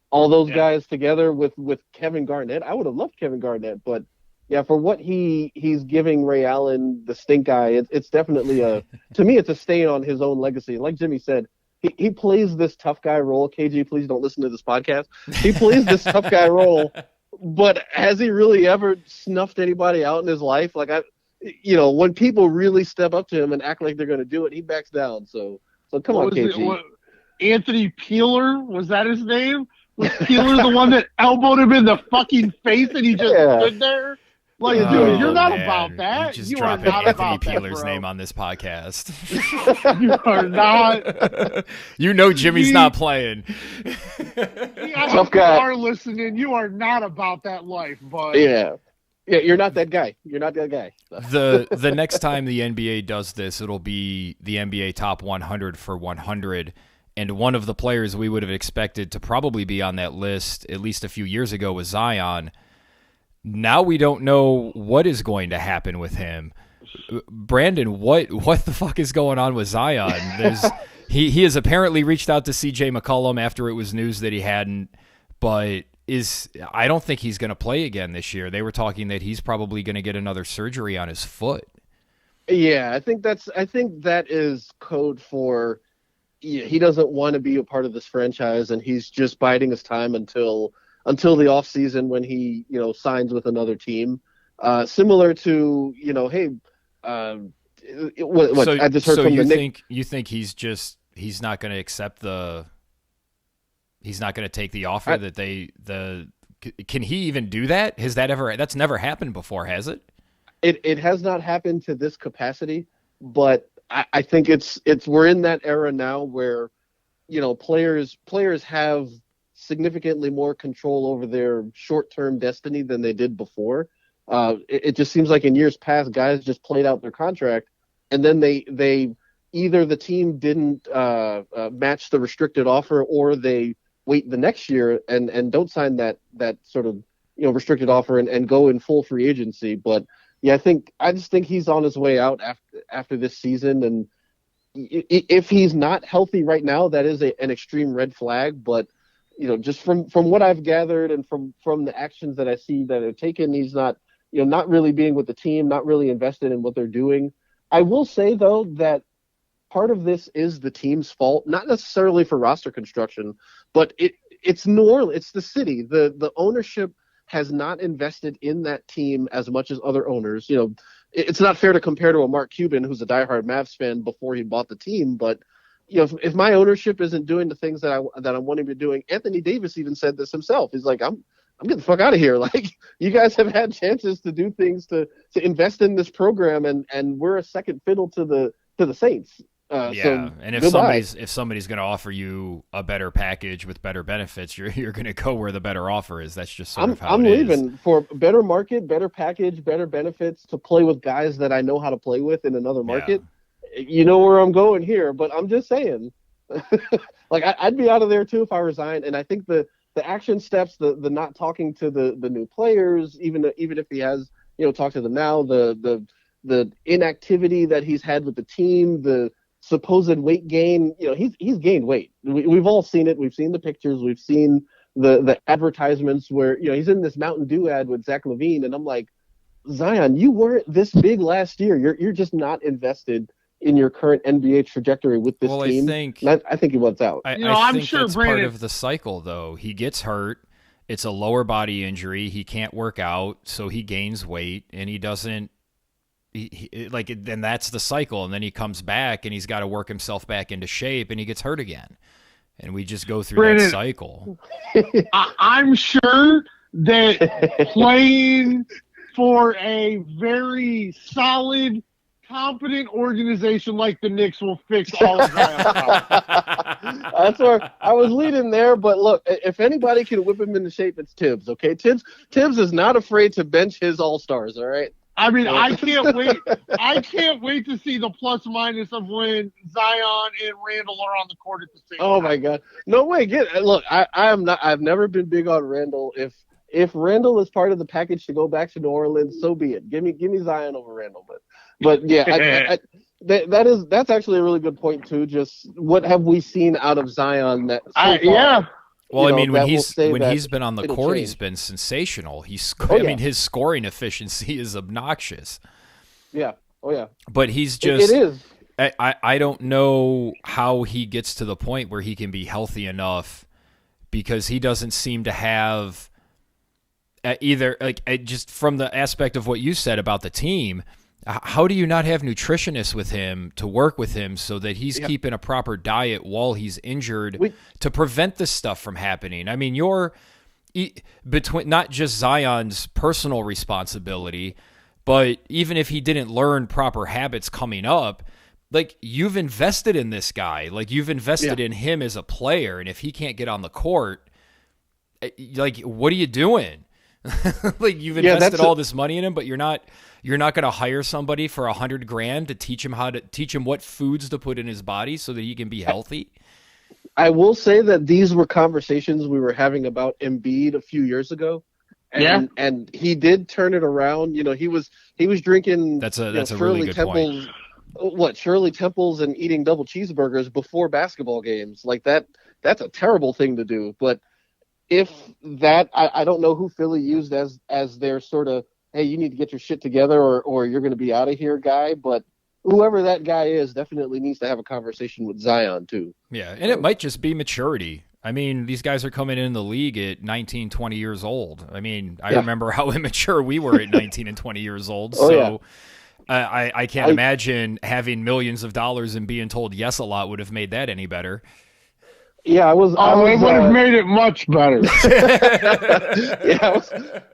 all those guys together with Kevin Garnett. I would have loved Kevin Garnett, but yeah, for what he's giving Ray Allen the stink eye, it's definitely to me it's a stain on his own legacy. Like Jimmy said, he plays this tough guy role. KG, please don't listen to this podcast. He plays this tough guy role, but has he really ever snuffed anybody out in his life? Like when people really step up to him and act like they're going to do it, he backs down. So come on, KG. Anthony Peeler, was that his name? Was Peeler the one that elbowed him in the fucking face and he just stood there? Like, dude, you're not about that. You are not about Peeler's name on this podcast. You are not. Jimmy's not playing. Tough guy. You are listening. You are not about that life, bud. Yeah, you're not that guy. You're not that guy. The next time the NBA does this, it'll be the NBA Top 100 for 100. And one of the players we would have expected to probably be on that list at least a few years ago was Zion. Now we don't know what is going to happen with him. Brandon, what the fuck is going on with Zion? He has apparently reached out to CJ McCollum after it was news that he hadn't, but I don't think he's going to play again this year. They were talking that he's probably going to get another surgery on his foot. Yeah, I think that is code for he doesn't want to be a part of this franchise, and he's just biding his time until the off season when he signs with another team. Similar to I just heard from the Knicks. You think he's not going to accept he's not going to take the offer can he even do that? That's never happened before, has it? It has not happened to this capacity, but I think we're in that era now where players have significantly more control over their short-term destiny than they did before. It just seems like in years past, guys just played out their contract, and then they either the team didn't match the restricted offer, or they wait the next year and don't sign that sort of restricted offer and go in full free agency. But yeah, I just think he's on his way out after this season, and if he's not healthy right now, that is an extreme red flag. But just from what I've gathered and from the actions that I see that are taken, he's not not really being with the team, not really invested in what they're doing. I will say though that part of this is the team's fault, not necessarily for roster construction, but it's New Orleans, it's the city, the ownership has not invested in that team as much as other owners. It's not fair to compare to a Mark Cuban, who's a diehard Mavs fan before he bought the team. But if my ownership isn't doing the things that I want him to be doing, Anthony Davis even said this himself. He's like, I'm getting the fuck out of here. Like, you guys have had chances to do things to invest in this program, and we're a second fiddle to the Saints. So and if somebody's going to offer you a better package with better benefits, you're going to go where the better offer is. That's just sort of how I'm it leaving is. for better market, better package, better benefits to play with guys that I know how to play with in another market. Yeah. You know where I'm going here, but I'm just saying, like I'd be out of there too if I resigned. And I think the action steps, the not talking to the new players, even if he has talked to them now, the inactivity that he's had with the team, the supposed weight gain, he's gained weight. We've all seen it. We've seen the pictures. We've seen the advertisements where he's in this Mountain Dew ad with Zach LaVine, and I'm like, Zion, you weren't this big last year. You're just not invested in your current NBA trajectory with this team. I think he wants out. I think that's part of the cycle, though. He gets hurt. It's a lower body injury. He can't work out, so he gains weight, and he doesn't. Then that's the cycle, and then he comes back and he's got to work himself back into shape, and he gets hurt again, and we just go through that cycle. I'm sure that playing for a very solid, competent organization like the Knicks will fix all of that. That's where I was leading there, but look, if anybody can whip him into shape, it's Tibbs. Okay, Tibbs is not afraid to bench his all-stars. All right. I mean, I can't wait. I can't wait to see the plus minus of when Zion and Randall are on the court at the same time. Oh my God! No way. Look, I am not. I've never been big on Randall. If Randall is part of the package to go back to New Orleans, so be it. Give me Zion over Randall. But yeah, that's actually a really good point too. Just what have we seen out of Zion? Well, I mean, when he's been on the court, he's been sensational. I mean, his scoring efficiency is obnoxious. Yeah. Oh, yeah. But he's just. It is. I don't know how he gets to the point where he can be healthy enough, because he doesn't seem to have either, just from the aspect of what you said about the team. How do you not have nutritionists with him to work with him so that he's keeping a proper diet while he's injured to prevent this stuff from happening? I mean, you're between not just Zion's personal responsibility, but even if he didn't learn proper habits coming up, like, you've invested in this guy, like you've invested in him as a player. And if he can't get on the court, like, what are you doing? Like, you've invested all this money in him, but you're not going to hire somebody for $100,000 to teach him what foods to put in his body so that he can be healthy. I will say that these were conversations we were having about Embiid a few years ago. And he did turn it around. He was drinking that's a really good point. Shirley Temples and eating double cheeseburgers before basketball games. Like that's a terrible thing to do. But if that, I don't know who Philly used as their sort of, hey, you need to get your shit together or you're going to be out of here guy. But whoever that guy is definitely needs to have a conversation with Zion too. Yeah, and it might just be maturity. I mean, these guys are coming in the league at 19, 20 years old. I mean, I remember how immature we were at 19 and 20 years old. So I can't imagine having millions of dollars and being told yes a lot would have made that any better. Yeah, it would have made it much better.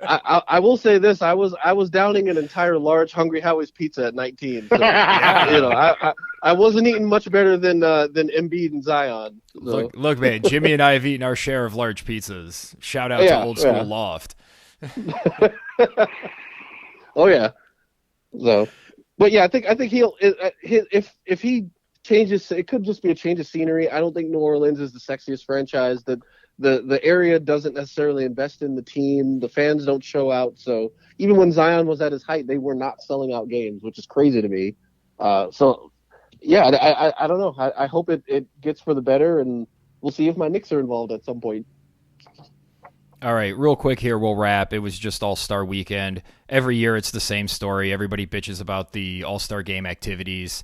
I will say this: I was downing an entire large Hungry Howie's pizza at 19. So, I wasn't eating much better than Embiid and Zion. So. Look, man, Jimmy and I have eaten our share of large pizzas. Shout out to Old School Loft. Oh yeah. So, but yeah, I think he'll if he changes, it could just be a change of scenery. I don't think New Orleans is the sexiest franchise. That the area doesn't necessarily invest in the team. The fans don't show out. So even when Zion was at his height, they were not selling out games, which is crazy to me. So yeah, I don't know. I hope it gets for the better, and we'll see if my Knicks are involved at some point. All right, real quick here, we'll wrap. It was just All-Star Weekend. Every year it's the same story. Everybody bitches about the All-Star Game activities.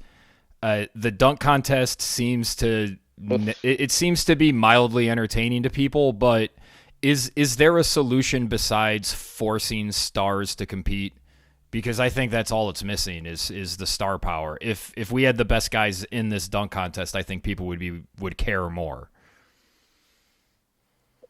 The dunk contest seems to be mildly entertaining to people, but is there a solution besides forcing stars to compete? Because I think that's all it's missing is the star power. If we had the best guys in this dunk contest, I think people would care more.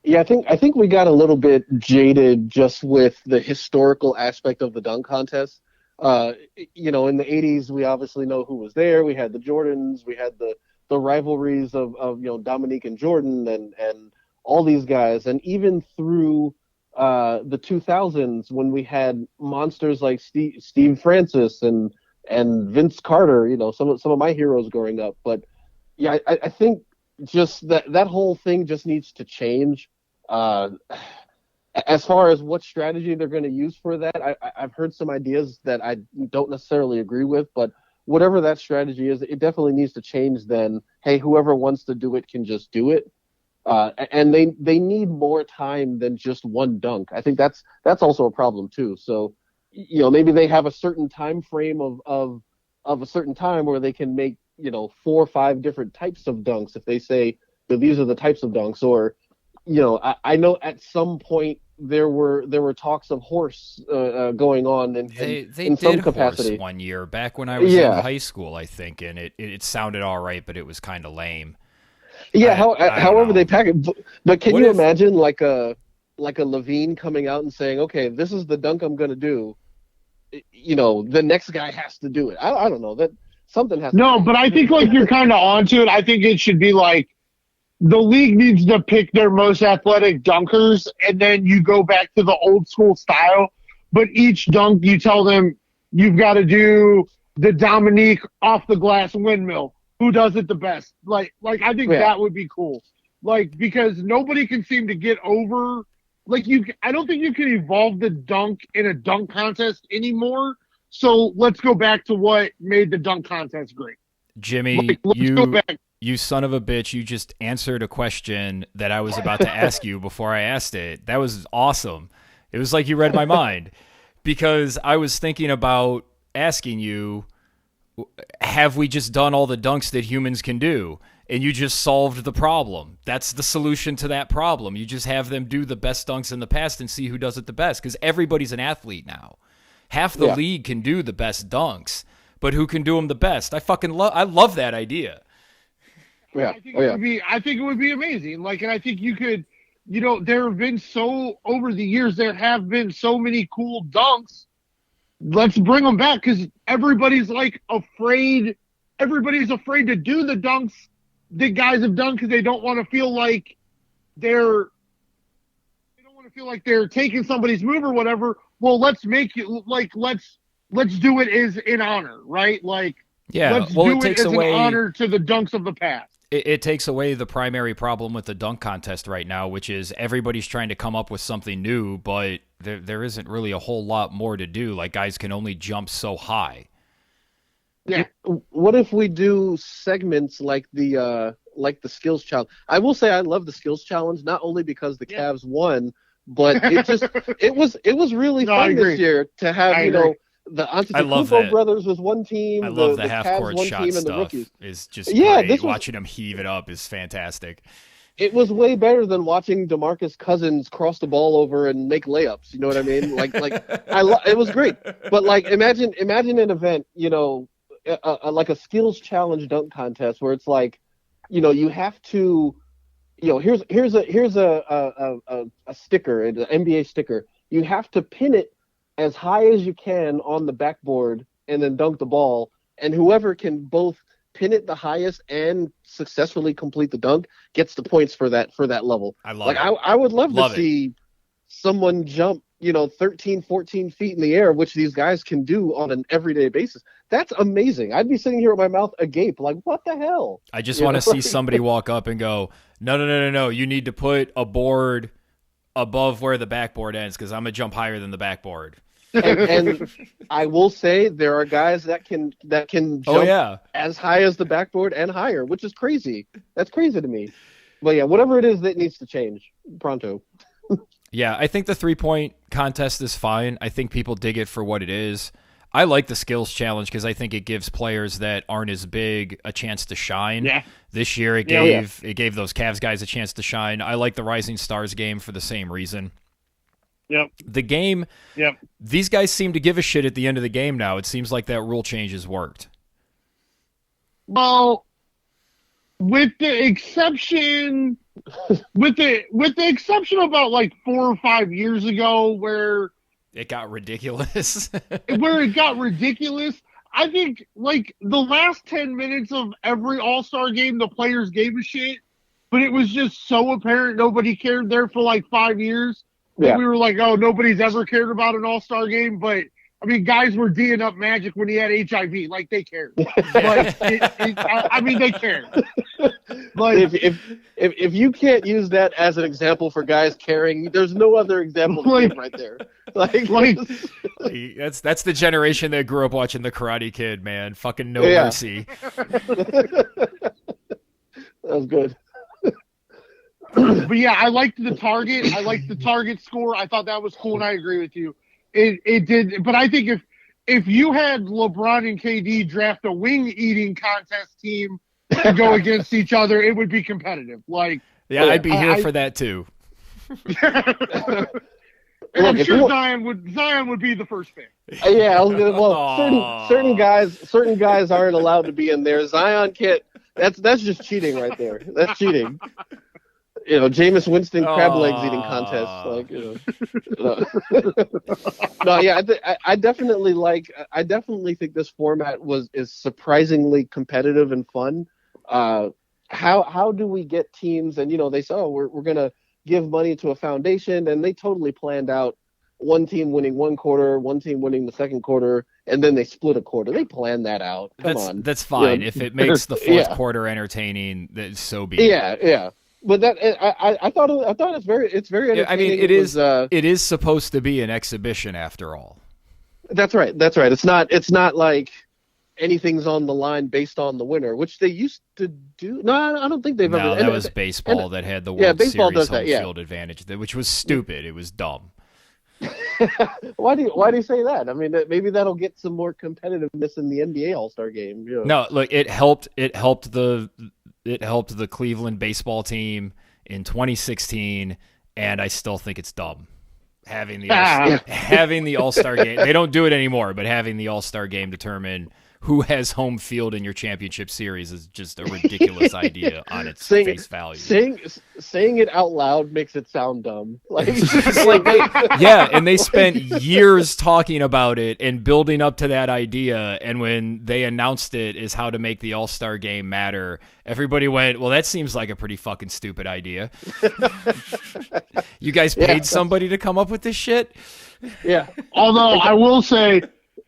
Yeah, I think we got a little bit jaded just with the historical aspect of the dunk contest. In the 80s, we obviously know who was there. We had the Jordans, we had the rivalries of Dominique and Jordan and all these guys. And even through the 2000s, when we had monsters like Steve Francis and Vince Carter, some of my heroes growing up. But yeah, I think just that whole thing just needs to change. As far as what strategy they're going to use for that, I've heard some ideas that I don't necessarily agree with, but whatever that strategy is, it definitely needs to change. Then, hey, whoever wants to do it can just do it. And they need more time than just one dunk. I think that's also a problem too. So, maybe they have a certain time frame of a certain time where they can make 4 or 5 different types of dunks. If they say that these are the types of dunks, or I know at some point there were talks of horse going on in some capacity. Horse one year back when I was in high school, I think, and it sounded all right, but it was kind of lame. Yeah, however they pack it. But can you imagine like a Levine coming out and saying, "Okay, this is the dunk I'm going to do." The next guy has to do it. I don't know, that something has. No, but I think like you're kind of onto it. I think it should be like the league needs to pick their most athletic dunkers, and then you go back to the old school style. But each dunk, you tell them you've got to do the Dominique off the glass windmill. Who does it the best? Like I think that would be cool. Like, because nobody can seem to get over. Like I don't think you can evolve the dunk in a dunk contest anymore. So let's go back to what made the dunk contest great. Jimmy, you son of a bitch, you just answered a question that I was about to ask you before I asked it. That was awesome. It was like you read my mind, because I was thinking about asking you, have we just done all the dunks that humans can do? And you just solved the problem. That's the solution to that problem. You just have them do the best dunks in the past and see who does it the best, because everybody's an athlete now. Half the league can do the best dunks, but who can do them the best? I love that idea. Yeah. I think it would be amazing. Like, and I think you could, there have been over the years, there have been so many cool dunks. Let's bring them back, because everybody's afraid. Everybody's afraid to do the dunks that guys have done, because they don't want to feel like they're taking somebody's move or whatever. Well, let's make it let's do it as in honor, right? Let's do it takes away an honor to the dunks of the past. It takes away the primary problem with the dunk contest right now, which is everybody's trying to come up with something new, but there isn't really a whole lot more to do. Like, guys can only jump so high. Yeah. What if we do segments like the skills challenge? I will say I love the skills challenge, not only because the Cavs won, but it was really fun this year to have the Antetokounmpo brothers was one team. I love the half-court shot stuff. Is just great. Watching them heave it up is fantastic. It was way better than watching DeMarcus Cousins cross the ball over and make layups. You know what I mean? It was great. But imagine an event, like a skills challenge dunk contest where it's you have to, here's a sticker, an NBA sticker. You have to pin it as high as you can on the backboard and then dunk the ball, and whoever can both pin it the highest and successfully complete the dunk gets the points for that level. I love it. I would love to see someone jump 13, 14 feet in the air, which these guys can do on an everyday basis. That's amazing. I'd be sitting here with my mouth agape, like, what the hell? I just want to see somebody walk up and go, no. You need to put a board above where the backboard ends, because I'm going to jump higher than the backboard. And I will say there are guys that can jump as high as the backboard and higher, which is crazy. That's crazy to me. But yeah, whatever it is that needs to change pronto. Yeah, I think the 3-point contest is fine. I think people dig it for what it is. I like the skills challenge because I think it gives players that aren't as big a chance to shine. Yeah. This year it gave those Cavs guys a chance to shine. I like the Rising Stars game for the same reason. Yep. The game, these guys seem to give a shit at the end of the game now. It seems like that rule change has worked. Well, with the exception about 4 or 5 years ago, where It got ridiculous. where it got ridiculous. I think like the last 10 minutes of every All-Star game, the players gave a shit, but it was just so apparent nobody cared there for like 5 years. Yeah. We were like, oh, nobody's ever cared about an All-Star game, but I mean, guys were D'ing up Magic when he had HIV. Like, they cared. Like, I mean, they cared. Like, if you can't use that as an example for guys caring, there's no other example to give right there. Like that's the generation that grew up watching The Karate Kid, man. Fucking no mercy. That was good. But yeah, I liked the target. I liked the target score. I thought that was cool, and I agree with you. It did, but I think if you had LeBron and KD draft a wing eating contest team to go against each other, it would be competitive. Like, yeah, I'd be here for that too. I'm sure Zion would be the first pick. Yeah, certain guys aren't allowed to be in there. Zion can't. That's just cheating right there. That's cheating. You know, Jameis Winston crab legs eating contest, like, you know. No, yeah, I definitely think this format is surprisingly competitive and fun. How do we get teams? And you know, they say, oh, we're gonna give money to a foundation, and they totally planned out one team winning one quarter, one team winning the second quarter, and then they split a quarter. They planned that out. Come on, that's fine. If it makes the fourth quarter entertaining, then so be it. Yeah. But that I thought it's very entertaining. Yeah, I mean, it is supposed to be an exhibition after all. That's right. It's not like anything's on the line based on the winner, which they used to do. No, I don't think they've ever. No, that was baseball that had the World Series home field advantage, which was stupid. It was dumb. Why do you say that? I mean, maybe that'll get some more competitiveness in the NBA All-Star game. You know? No, look, it helped the Cleveland baseball team in 2016, and I still think it's dumb having the All-Star game. They don't do it anymore, but having the All-Star game determine who has home field in your championship series is just a ridiculous idea on its face value. Saying it out loud makes it sound dumb. Like, and they spent years talking about it and building up to that idea, and when they announced it as how to make the All-Star game matter, everybody went, well, that seems like a pretty fucking stupid idea. You guys paid somebody to come up with this shit? Yeah. Although I will say,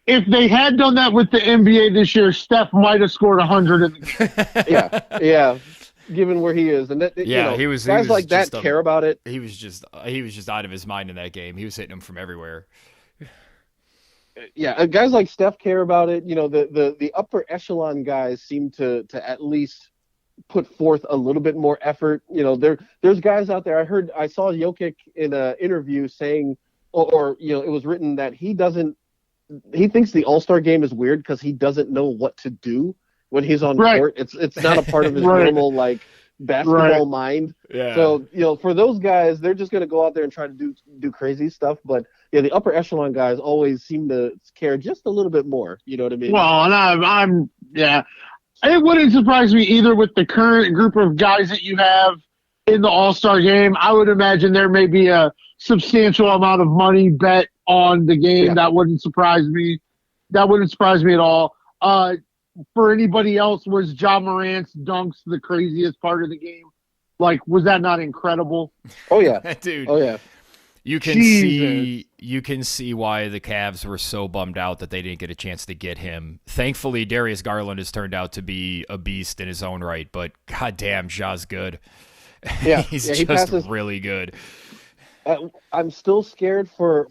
if they had done that with the NBA this year, Steph might have scored 100 in the game. Yeah. Given where he is, and that, he was guys like that care about it. He was just out of his mind in that game. He was hitting them from everywhere. Yeah, guys like Steph care about it. You know, the upper echelon guys seem to at least put forth a little bit more effort. You know, there's guys out there. I saw Jokic in an interview saying, or you know, it was written that he thinks the All-Star game is weird because he doesn't know what to do when he's on court. It's not a part of his normal like basketball mind. Yeah. So, you know, for those guys, they're just going to go out there and try to do crazy stuff. But yeah, the upper echelon guys always seem to care just a little bit more. You know what I mean? Well, and it wouldn't surprise me either with the current group of guys that you have in the All-Star game. I would imagine there may be a substantial amount of money bet on the game. Yeah. That wouldn't surprise me. That wouldn't surprise me at all. For anybody else, was Ja Morant's dunks the craziest part of the game? Like, was that not incredible? Oh yeah, dude. Oh yeah. You can see why the Cavs were so bummed out that they didn't get a chance to get him. Thankfully, Darius Garland has turned out to be a beast in his own right, but goddamn, Ja's good. Yeah, he's he just really good. I'm still scared for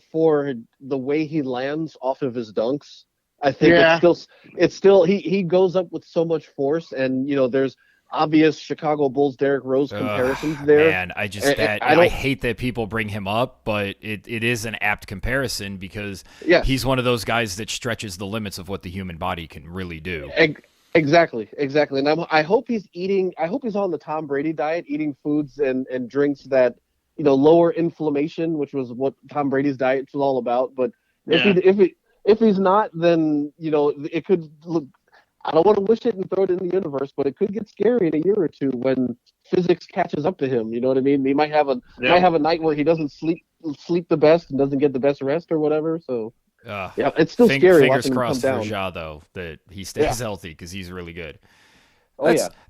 the way he lands off of his dunks. I think it's still he goes up with so much force, and you know there's obvious Chicago Bulls Derrick Rose comparisons there. Man, I hate that people bring him up, but it is an apt comparison because he's one of those guys that stretches the limits of what the human body can really do. Exactly. And I hope he's on the Tom Brady diet, eating foods and drinks that, you know, lower inflammation, which was what Tom Brady's diet was all about. But if he's not, then, you know, it could look, I don't want to wish it and throw it in the universe, but it could get scary in a year or two when physics catches up to him. You know what I mean? He might have a night where he doesn't sleep sleep the best and doesn't get the best rest or whatever. So yeah, it's still scary Fingers watching him come crossed for down. Ja, though, that he stays healthy because he's really good.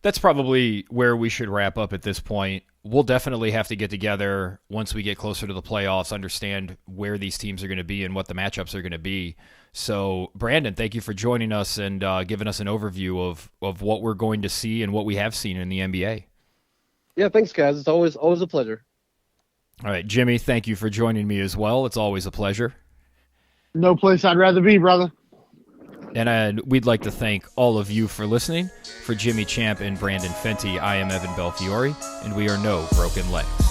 That's probably where we should wrap up at this point. We'll definitely have to get together once we get closer to the playoffs, understand where these teams are going to be and what the matchups are going to be. So, Brandon, thank you for joining us and giving us an overview of what we're going to see and what we have seen in the NBA. Yeah, thanks, guys. It's always a pleasure. All right, Jimmy, thank you for joining me as well. It's always a pleasure. No place I'd rather be, brother. And we'd like to thank all of you for listening. For Jimmy Champ and Brandon Fenty, I am Evan Belfiore, and we are No Broken Legs.